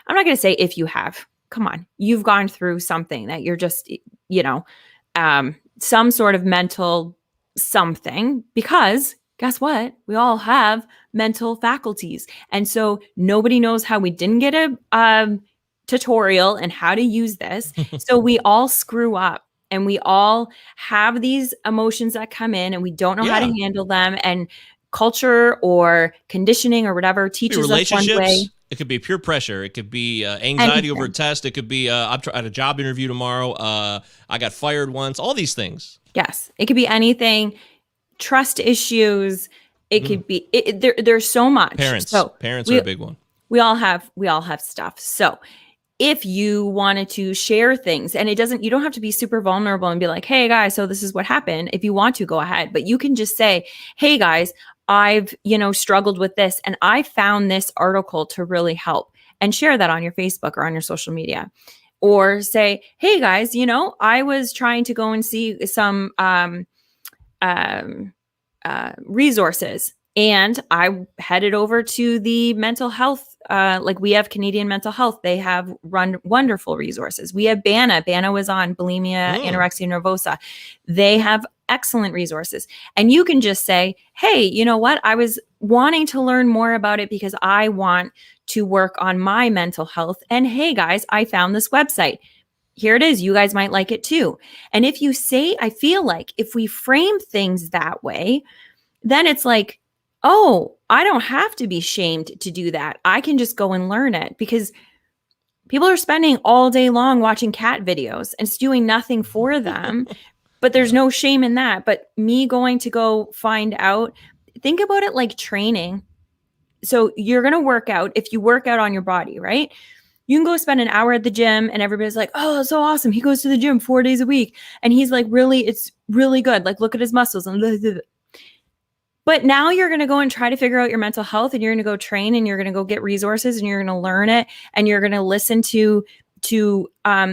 I'm not going to say if you have, come on, you've gone through something that you're just, some sort of mental something, because guess what? We all have mental faculties. And so nobody knows how we didn't get a tutorial and how to use this. So we all screw up and we all have these emotions that come in and we don't know how to handle them. And culture or conditioning or whatever teaches us one way. It could be pure pressure. It could be anxiety over a test. It could be I'm at a job interview tomorrow. I got fired once. All these things. Yes, it could be anything. Trust issues. It could be. There's so much. Parents are a big one. We all have stuff. So if you wanted to share things, and you don't have to be super vulnerable and be like, "Hey guys, so this is what happened." If you want to, go ahead. But you can just say, "Hey guys, I've, struggled with this and I found this article to really help," and share that on your Facebook or on your social media. Or say, "Hey guys, I was trying to go and see some resources and I headed over to the mental health. Like we have Canadian Mental Health. They have run wonderful resources. We have BANA. BANA was on bulimia, anorexia nervosa. They have excellent resources. And you can just say, "Hey, you know what? I was wanting to learn more about it because I want to work on my mental health. And hey guys, I found this website." here it is. You guys might like it too. And if you say, I feel like if we frame things that way, then it's like, oh, I don't have to be shamed to do that. I can just go and learn it, because people are spending all day long watching cat videos and it's doing nothing for them. But there's no shame in that. But me going to go find out, think about it like training. So you're going to work out. If you work out on your body, right? You can go spend an hour at the gym and everybody's like, oh, that's so awesome. He goes to the gym 4 days a week. And he's like, really, it's really good. Like, look at his muscles. And blah, blah, blah. But now you're going to go and try to figure out your mental health, and you're going to go train, and you're going to go get resources, and you're going to learn it, and you're going to listen to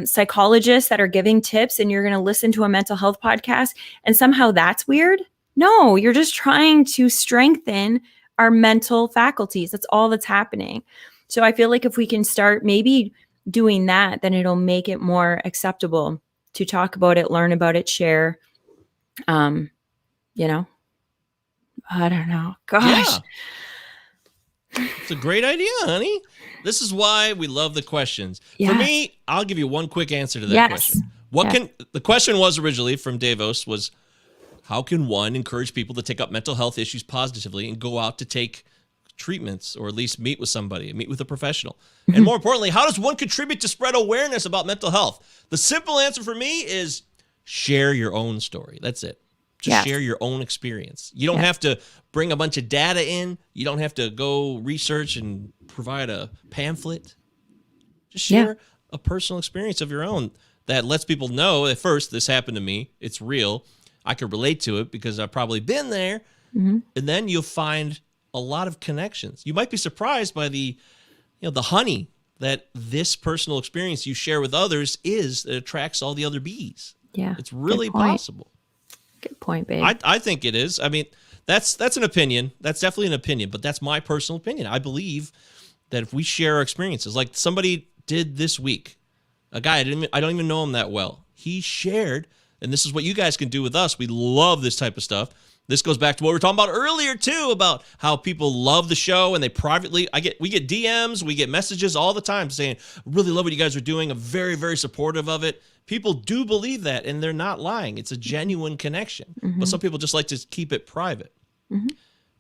psychologists that are giving tips, and you're going to listen to a mental health podcast, and somehow that's weird. No, you're just trying to strengthen our mental faculties. That's all that's happening. So I feel like if we can start maybe doing that, then it'll make it more acceptable to talk about it, learn about it, share. You know, I don't know. Gosh. Yeah. It's a great idea, honey. This is why we love the questions. Yeah. For me, I'll give you one quick answer to that question. The question was originally from Davos was, how can one encourage people to take up mental health issues positively and go out to take treatments, or at least meet with somebody, meet with a professional? Mm-hmm. And more importantly, how does one contribute to spread awareness about mental health? The simple answer for me is share your own story. That's it. Just share your own experience. You don't have to bring a bunch of data in. You don't have to go research and provide a pamphlet. Just share a personal experience of your own that lets people know, at first, this happened to me. It's real. I could relate to it because I've probably been there. Mm-hmm. And then you'll find a lot of connections. You might be surprised by the honey that this personal experience you share with others that attracts all the other bees. Yeah. It's really possible. Good point, babe. I think it is. I mean, that's an opinion. That's definitely an opinion, but that's my personal opinion. I believe that if we share our experiences, like somebody did this week, a guy I don't even know him that well. He shared, and this is what you guys can do with us. We love this type of stuff. This goes back to what we were talking about earlier too, about how people love the show and they privately. We get DMs, we get messages all the time saying, "Really love what you guys are doing. I'm very, very supportive of it." People do believe that, and they're not lying. It's a genuine connection. Mm-hmm. But some people just like to keep it private. Mm-hmm.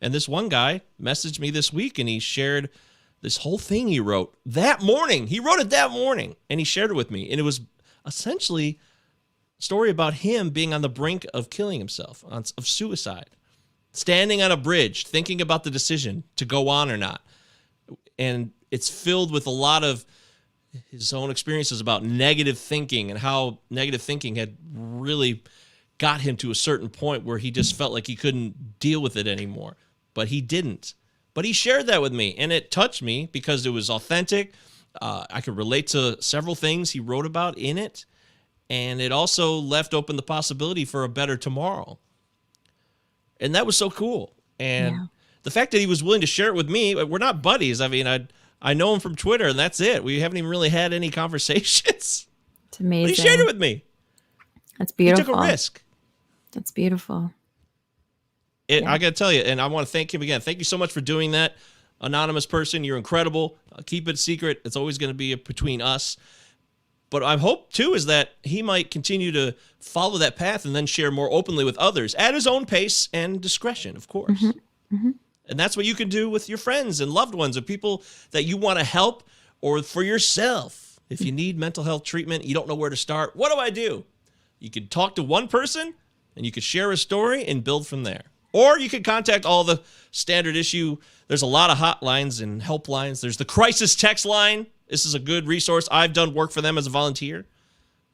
And this one guy messaged me this week, and he shared this whole thing he wrote that morning. He wrote it that morning, and he shared it with me. And it was essentially a story about him being on the brink of killing himself, of suicide, standing on a bridge, thinking about the decision to go on or not. And it's filled with a lot of his own experiences about negative thinking and how negative thinking had really got him to a certain point where he just felt like he couldn't deal with it anymore. But he didn't. But he shared that with me, and it touched me because it was authentic. I could relate to several things he wrote about in it, and it also left open the possibility for a better tomorrow. And that was so cool. And the fact that he was willing to share it with me, we're not buddies. I mean, I know him from Twitter, and that's it. We haven't even really had any conversations. It's amazing. But he shared it with me. That's beautiful. He took a risk. That's beautiful. I got to tell you, and I want to thank him again. Thank you so much for doing that. Anonymous person, you're incredible. Keep it secret. It's always going to be between us. But I hope, too, is that he might continue to follow that path and then share more openly with others at his own pace and discretion, of course. Mm-hmm. Mm-hmm. And that's what you can do with your friends and loved ones or people that you want to help, or for yourself. If you need mental health treatment, you don't know where to start, what do? You could talk to one person, and you could share a story and build from there. Or you could contact all the standard issue. There's a lot of hotlines and helplines. There's the crisis text line. This is a good resource. I've done work for them as a volunteer.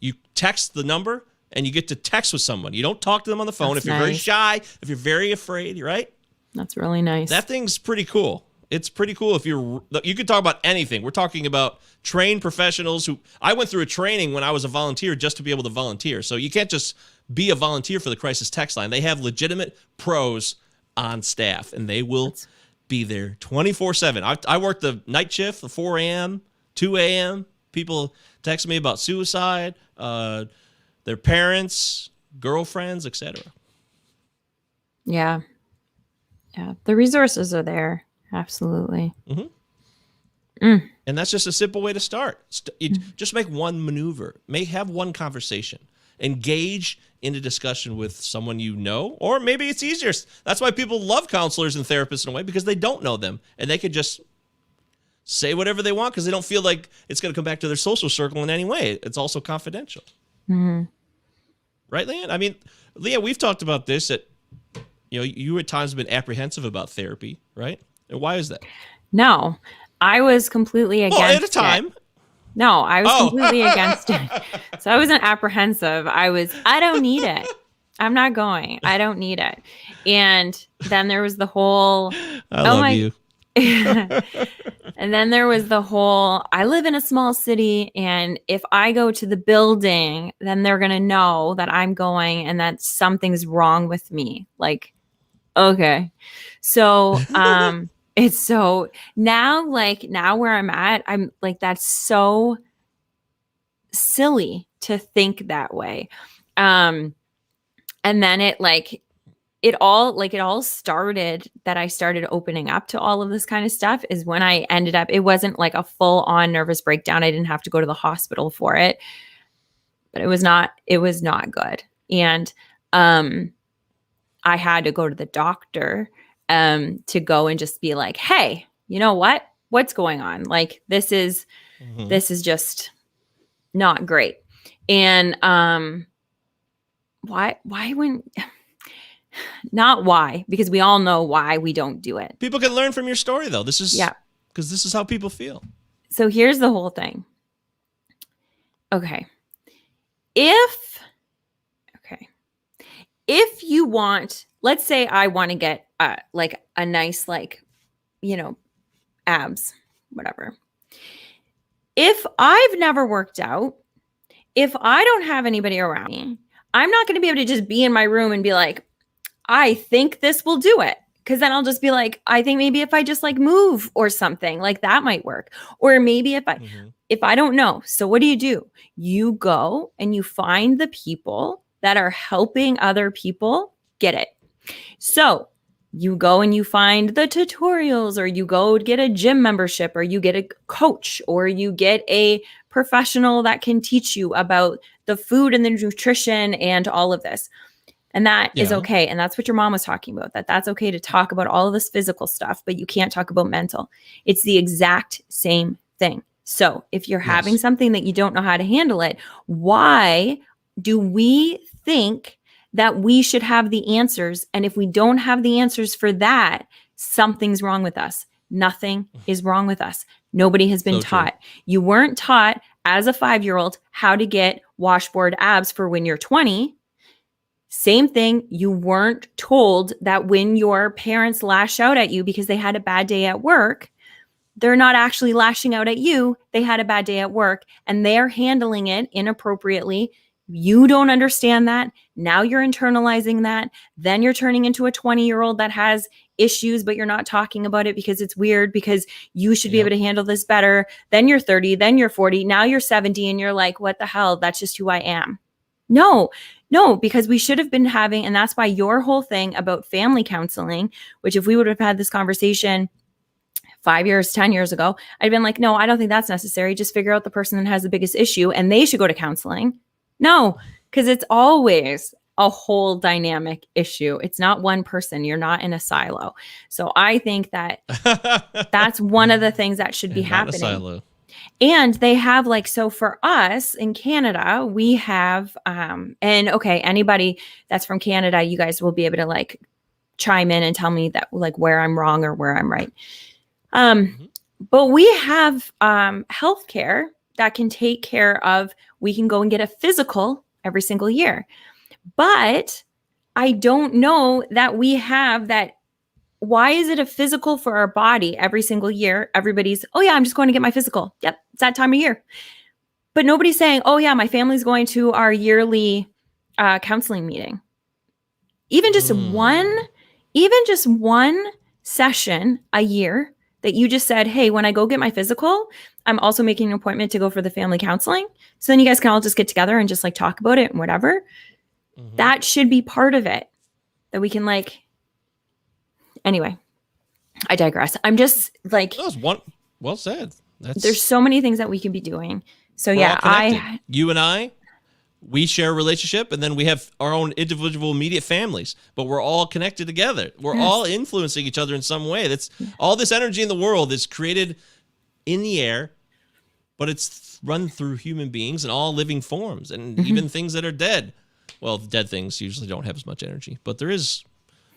You text the number, and you get to text with someone. You don't talk to them on the phone. If you're very shy, if you're very afraid, right? That's really nice. That thing's pretty cool. It's pretty cool if you could talk about anything. We're talking about trained professionals I went through a training when I was a volunteer just to be able to volunteer. So you can't just be a volunteer for the crisis text line. They have legitimate pros on staff, and they will be there 24/7. I worked the night shift, the 4 a.m., 2 a.m. People text me about suicide, their parents, girlfriends, etc. Yeah. Yeah. The resources are there. Absolutely. Mm-hmm. And that's just a simple way to start. Just make one maneuver. Have one conversation. Engage in a discussion with someone you know, or maybe it's easier. That's why people love counselors and therapists in a way, because they don't know them and they could just say whatever they want because they don't feel like it's going to come back to their social circle in any way. It's also confidential. Mm-hmm. Right, Leigh Ann? I mean, Leigh Ann, we've talked about this, that you at times have been apprehensive about therapy, right? And why is that? No, I was completely against at a time. it. No, I was completely against it. So I wasn't apprehensive. I don't need it. I'm not going. I don't need it. And then there was the whole, I love you. And then there was the whole, I live in a small city, and if I go to the building, then they're going to know that I'm going and that something's wrong with me. Like, okay. So, it's so now where I'm at, I'm like, that's so silly to think that way. And then it all started that I started opening up to all of this kind of stuff is when I ended up, it wasn't like a full on nervous breakdown. I didn't have to go to the hospital for it, but it was not good. And, I had to go to the doctor, to go and just be like, hey, you know what's going on? Like, this is just not great. And, why wouldn't, not why, because we all know why we don't do it. People can learn from your story, though. This is because this is how people feel. So here's the whole thing. Okay. If you want, let's say I want to get like a nice, like, abs, whatever. If I've never worked out, if I don't have anybody around me, I'm not going to be able to just be in my room and be like, I think this will do it. Because then I'll just be like, I think maybe if I just like move or something, like that might work. Or maybe if I don't know. So what do? You go and you find the people that are helping other people get it. So you go and you find the tutorials, or you go get a gym membership, or you get a coach, or you get a professional that can teach you about the food and the nutrition and all of this. And that is okay. And that's what your mom was talking about, that's okay to talk about all of this physical stuff, but you can't talk about mental. It's the exact same thing. So if you're having something that you don't know how to handle it, why do we think that we should have the answers? And if we don't have the answers for that, something's wrong with us. Nothing is wrong with us. Nobody has been taught. You weren't taught as a 5-year-old how to get washboard abs for when you're 20. Same thing. You weren't told that when your parents lash out at you because they had a bad day at work, they're not actually lashing out at you. They had a bad day at work and they're handling it inappropriately. You don't understand that. Now you're internalizing that. Then you're turning into a 20-year-old that has issues, but you're not talking about it because it's weird, because you should be able to handle this better. Then you're 30, then you're 40, now you're 70, and you're like, what the hell? That's just who I am. No, because we should have been having, and that's why your whole thing about family counseling, which if we would have had this conversation 5 years, 10 years ago, I'd been like, no, I don't think that's necessary. Just figure out the person that has the biggest issue and they should go to counseling. No, because it's always a whole dynamic issue. It's not one person. You're not in a silo. So I think that that's one of the things that should be happening. Not a silo. And they have so for us in Canada, we have, and okay, anybody that's from Canada, you guys will be able to chime in and tell me that where I'm wrong or where I'm right. But we have healthcare that can take care of, we can go and get a physical every single year. But I don't know that we have that. Why is it a physical for our body every single year? Everybody's, oh yeah, I'm just going to get my physical. Yep, it's that time of year. But nobody's saying, oh yeah, my family's going to our yearly counseling meeting. Even just one session a year that you just said, hey, when I go get my physical, I'm also making an appointment to go for the family counseling. So then you guys can all just get together and just talk about it and whatever. Mm-hmm. That should be part of it, that we can anyway, I digress. I'm just that was well said. There's so many things that we can be doing. So we're all yeah, connected. You and I, we share a relationship, and then we have our own individual immediate families, but we're all connected together. We're all influencing each other in some way. That's all this energy in the world is created in the air, but it's run through human beings and all living forms, and even things that are dead. Well, dead things usually don't have as much energy, but there is,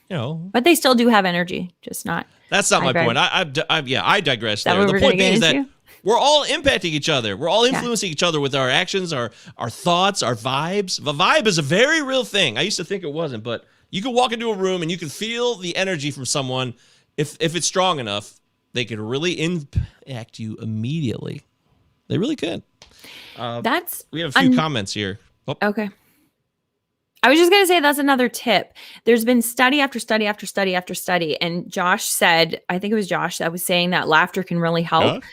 but they still do have energy, just not. That's not my point. I digress there. The point being is that we're all impacting each other. We're all influencing each other with our actions, our thoughts, our vibes. The vibe is a very real thing. I used to think it wasn't, but you can walk into a room and you can feel the energy from someone. If it's strong enough, they could really impact you immediately. They really could. We have a few comments here. Oh. Okay. I was just going to say that's another tip. There's been study after study after study after study. And Josh said, I think it was Josh that was saying that laughter can really help.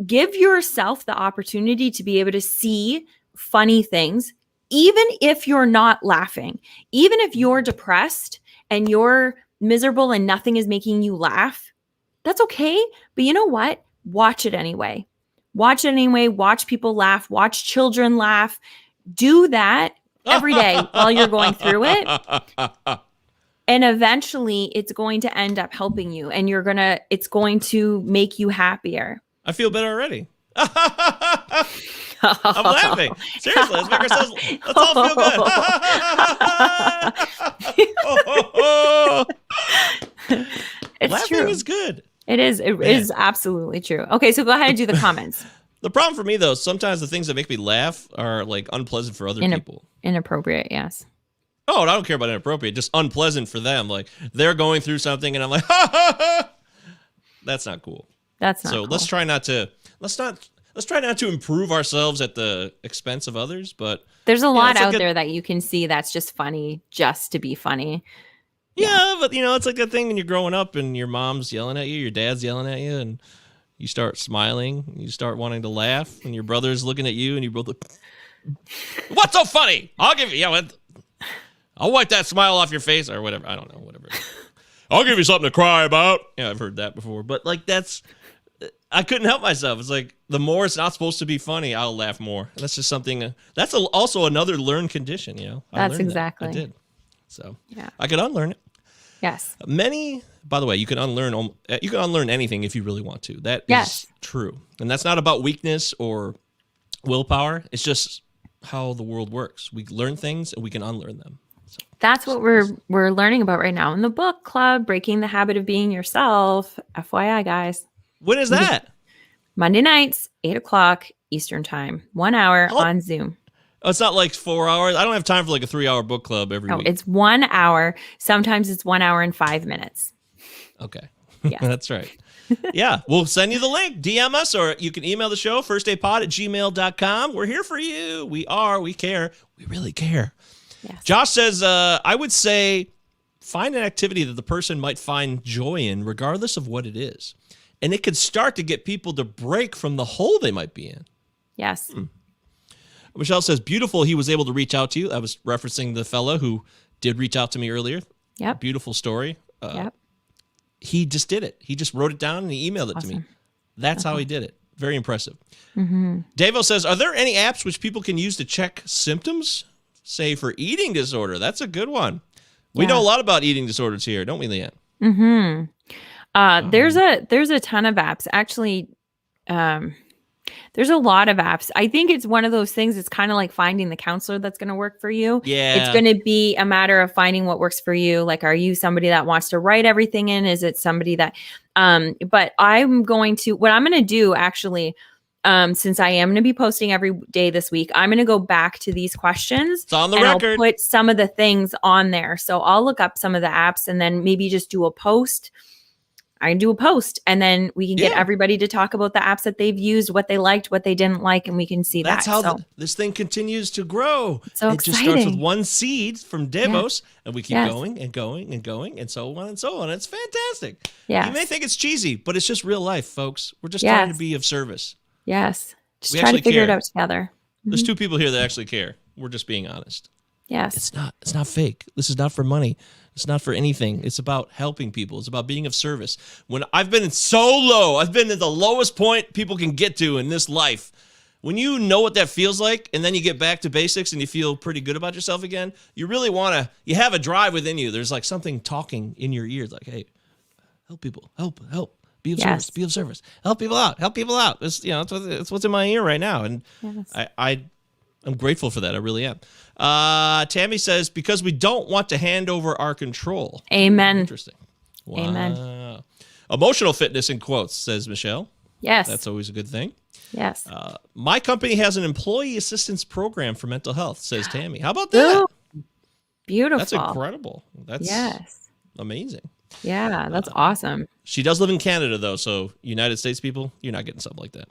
Give yourself the opportunity to be able to see funny things, even if you're not laughing, even if you're depressed and you're miserable and nothing is making you laugh. That's okay. But you know what? Watch it anyway. Watch it anyway. Watch people laugh. Watch children laugh. Do that every day while you're going through it. And eventually it's going to end up helping you and it's going to make you happier. I feel better already. I'm laughing. Seriously, let's make ourselves, let's all feel good. It's Laughing true. is good. It is. It is absolutely true. Okay, so go ahead and do the comments. The problem for me, though, sometimes the things that make me laugh are like unpleasant for other people. Inappropriate, yes. Oh, and I don't care about inappropriate, just unpleasant for them. Like they're going through something and I'm like, ha ha ha. That's not cool. That's not so cool. let's try not to improve ourselves at the expense of others, but there's a lot out there that you can see that's just funny just to be funny. Yeah, but it's like that thing when you're growing up and your mom's yelling at you, your dad's yelling at you, and you start smiling, you start wanting to laugh, and your brother's looking at you, and you both look, what's so funny? I'll give you, I'll wipe that smile off your face, or whatever. I don't know, whatever. I'll give you something to cry about. Yeah, I've heard that before, but like I couldn't help myself. It's like the more it's not supposed to be funny, I'll laugh more. That's just something. That's also another learned condition. That's exactly. I did. So I could unlearn it. Yes. By the way, you can unlearn anything if you really want to. That is true. And that's not about weakness or willpower. It's just how the world works. We learn things and we can unlearn them. So, that's what we're learning about right now in the book club, Breaking the Habit of Being Yourself. FYI, guys. When is that? Monday nights, 8:00 Eastern time, 1 hour on Zoom. Oh, it's not like 4 hours. I don't have time for like a 3-hour book club every week. It's 1 hour. Sometimes it's 1 hour and 5 minutes. Okay. Yeah, that's right. Yeah, we'll send you the link. DM us, or you can email the show, firstdaypod@gmail.com. We're here for you. We care. We really care. Yes. Josh says, I would say find an activity that the person might find joy in, regardless of what it is. And it could start to get people to break from the hole they might be in. Yes. Michelle says, beautiful he was able to reach out to you. I was referencing the fellow who did reach out to me earlier. Yep. Beautiful story. Yep. He just did it. He just wrote it down and he emailed it to me. That's how he did it. Very impressive. Mm-hmm. Davo says, are there any apps which people can use to check symptoms? Say for eating disorder. That's a good one. We know a lot about eating disorders here, don't we, Leigh Ann? Mm-hmm. There's a ton of apps. Actually, there's a lot of apps. I think it's one of those things. It's kind of like finding the counselor that's going to work for you. Yeah. It's going to be a matter of finding what works for you. Like, are you somebody that wants to write everything in? Is it somebody that, but what I'm going to do actually, since I am going to be posting every day this week, I'm going to go back to these questions. It's on the record. I'll put some of the things on there. So I'll look up some of the apps and then maybe just do a post. I can do a post and then we can get everybody to talk about the apps that they've used, what they liked, what they didn't like, and we can see That's how this thing continues to grow. So it just starts with one seed from Davos, and we keep going and going and going, and so on and so on. It's fantastic. Yeah. You may think it's cheesy, but it's just real life, folks. We're just trying to be of service. Yes. Just try to figure it out together. There's two people here that actually care. We're just being honest. Yes. It's not fake. This is not for money. It's not for anything. It's about helping people. It's about being of service. When I've been so low, I've been at the lowest point people can get to in this life. When you know what that feels like, and then you get back to basics and you feel pretty good about yourself again, you really you have a drive within you. There's like something talking in your ears like, hey, help people, help, be of service, be of service, help people out. It's, it's what's in my ear right now. And I'm grateful for that. I really am. Tammy says, because we don't want to hand over our control. Amen. Interesting. Wow. Amen. Emotional fitness in quotes, says Michelle. Yes. That's always a good thing. Yes. My company has an employee assistance program for mental health, says Tammy. How about that? Ooh, beautiful. That's incredible. That's amazing. Yeah, that's awesome. She does live in Canada, though, so United States people, you're not getting something like that.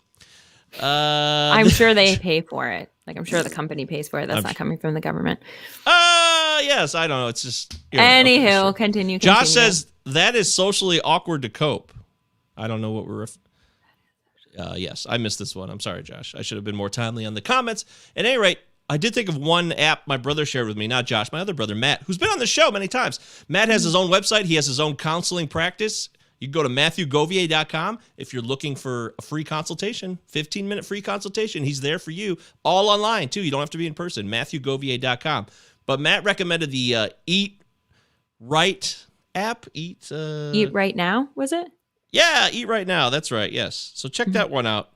I'm sure they pay for it. Like, I'm sure the company pays for it. That's not coming from the government. Yes, I don't know. It's just... Anywho, okay, sure. Continue. Josh says, that is socially awkward to cope. I don't know what we're... yes, I missed this one. I'm sorry, Josh. I should have been more timely on the comments. At any rate, I did think of one app my brother shared with me, not Josh, my other brother, Matt, who's been on the show many times. Matt has his own website. He has his own counseling practice. You can go to MatthewGovier.com if you're looking for a free consultation, 15-minute free consultation. He's there for you, all online, too. You don't have to be in person, MatthewGovier.com. But Matt recommended the Eat Right app. Eat Right Now, was it? Yeah, Eat Right Now. That's right, yes. So check that one out,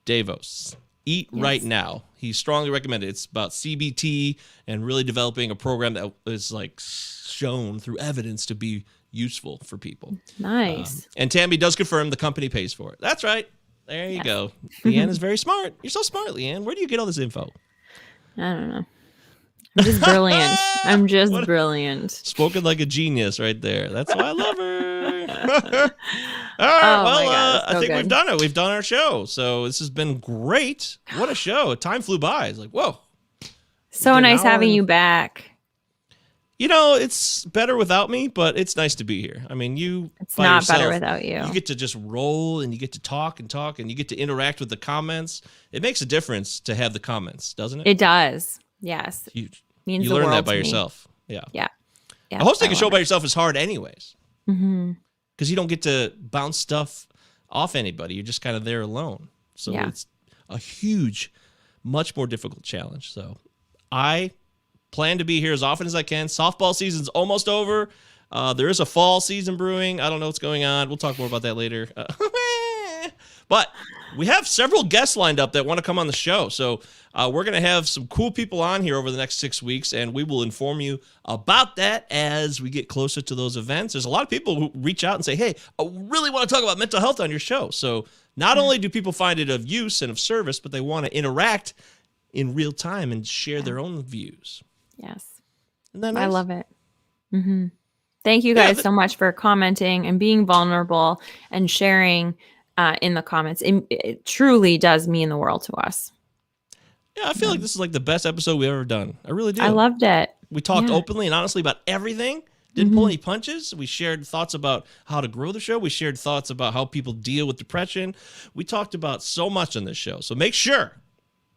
Davos. Eat Right Now. He strongly recommended it. It's about CBT and really developing a program that is like shown through evidence to be useful for people. Nice. And Tammy does confirm the company pays for it. That's right. There you go. Leigh Ann is very smart. You're so smart, Leigh Ann. Where do you get all this info? I don't know. I'm just brilliant. I'm just brilliant. Spoken like a genius right there. That's why I love her. All right. God, I think we've done it. We've done our show. So this has been great. What a show. Time flew by. It's like, whoa. So nice having you back. It's better without me, but it's nice to be here. I mean, it's not yourself, better without you. You get to just roll and you get to talk and you get to interact with the comments. It makes a difference to have the comments, doesn't it? It does. Yes. Huge. Means you learn that by yourself. Yeah. Yeah. Hosting a show by yourself is hard anyways. Mm-hmm. Because you don't get to bounce stuff off anybody. You're just kind of there alone. So it's a huge, much more difficult challenge. So I plan to be here as often as I can. Softball season's almost over. There is a fall season brewing. I don't know what's going on. We'll talk more about that later. But we have several guests lined up that want to come on the show. So we're going to have some cool people on here over the next 6 weeks, and we will inform you about that as we get closer to those events. There's a lot of people who reach out and say, hey, I really want to talk about mental health on your show. So not only do people find it of use and of service, but they want to interact in real time and share their own views. Yes. Isn't that nice? I love it. Mm-hmm. Thank you guys so much for commenting and being vulnerable and sharing in the comments. It truly does mean the world to us. Yeah, I feel like this is like the best episode we've ever done. I really do. I loved it. We talked openly and honestly about everything. Didn't pull any punches. We shared thoughts about how to grow the show. We shared thoughts about how people deal with depression. We talked about so much on this show. So make sure,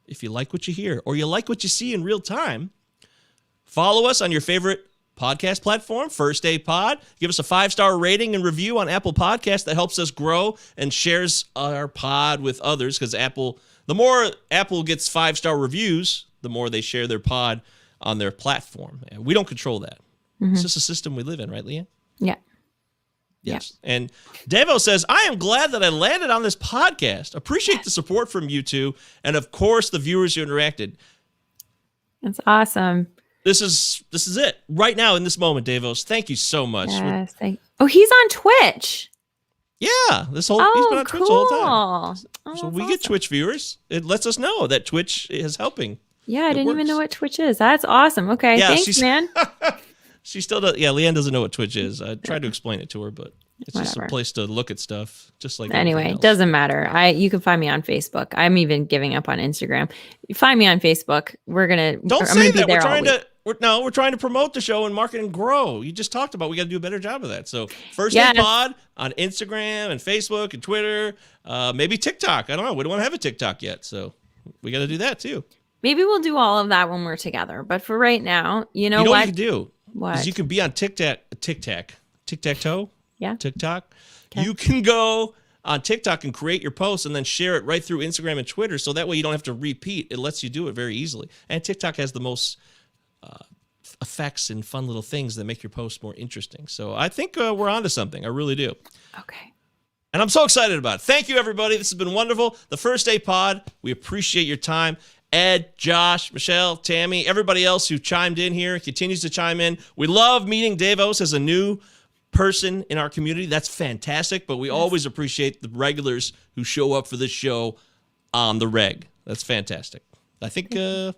if you like what you hear or you like what you see in real time, follow us on your favorite podcast platform, First Day Pod. Give us a 5-star rating and review on Apple Podcasts. That helps us grow and shares our pod with others, because the more Apple gets 5-star reviews, the more they share their pod on their platform. And we don't control that. It's just a system we live in, right, Leigh Ann? Yeah. Yes. Yeah. And Devo says, I am glad that I landed on this podcast. Appreciate the support from you two, and of course the viewers who interacted. It's awesome. This is it right now in this moment, Davos. Thank you so much. Yes, he's on Twitch. Yeah, he's been on Twitch the whole time. So we get awesome. Twitch viewers. It lets us know that Twitch is helping. Yeah, I didn't even know what Twitch is. That's awesome. Okay, thanks, man. She still does. Yeah, Leigh Ann doesn't know what Twitch is. I tried to explain it to her, but it's just a place to look at stuff, just like anyway. It doesn't matter. You can find me on Facebook. I'm even giving up on Instagram. You find me on Facebook. We're gonna don't say that. We're trying to promote the show and market and grow. You just talked about we got to do a better job of that. So First Day Pod on Instagram and Facebook and Twitter, maybe TikTok. I don't know. We don't want to have a TikTok yet, so we got to do that too. Maybe we'll do all of that when we're together. But for right now, you know You know what what? you can do? What? Is you can be on tic-tac-toe. Yeah. TikTok. Okay. You can go on TikTok and create your post and then share it right through Instagram and Twitter. So that way you don't have to repeat. It lets you do it very easily. And TikTok has the most effects and fun little things that make your post more interesting. So I think we're onto something. I really do. Okay. And I'm so excited about it. Thank you, everybody. This has been wonderful. The First Day Pod. We appreciate your time. Ed, Josh, Michelle, Tammy, everybody else who chimed in here, continues to chime in. We love meeting Davos as a new person in our community. That's fantastic. But we always appreciate the regulars who show up for this show on the reg. That's fantastic. I think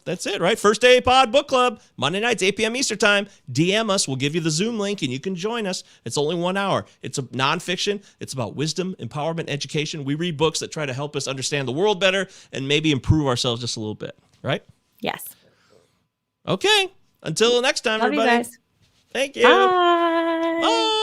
that's it, right? First Day Pod Book Club, Monday nights, 8 p.m. Eastern Time. DM us. We'll give you the Zoom link, and you can join us. It's only 1 hour. It's a nonfiction. It's about wisdom, empowerment, education. We read books that try to help us understand the world better and maybe improve ourselves just a little bit, right? Yes. Okay. Until next time, Love everybody. you guys. Thank you. Bye. Bye.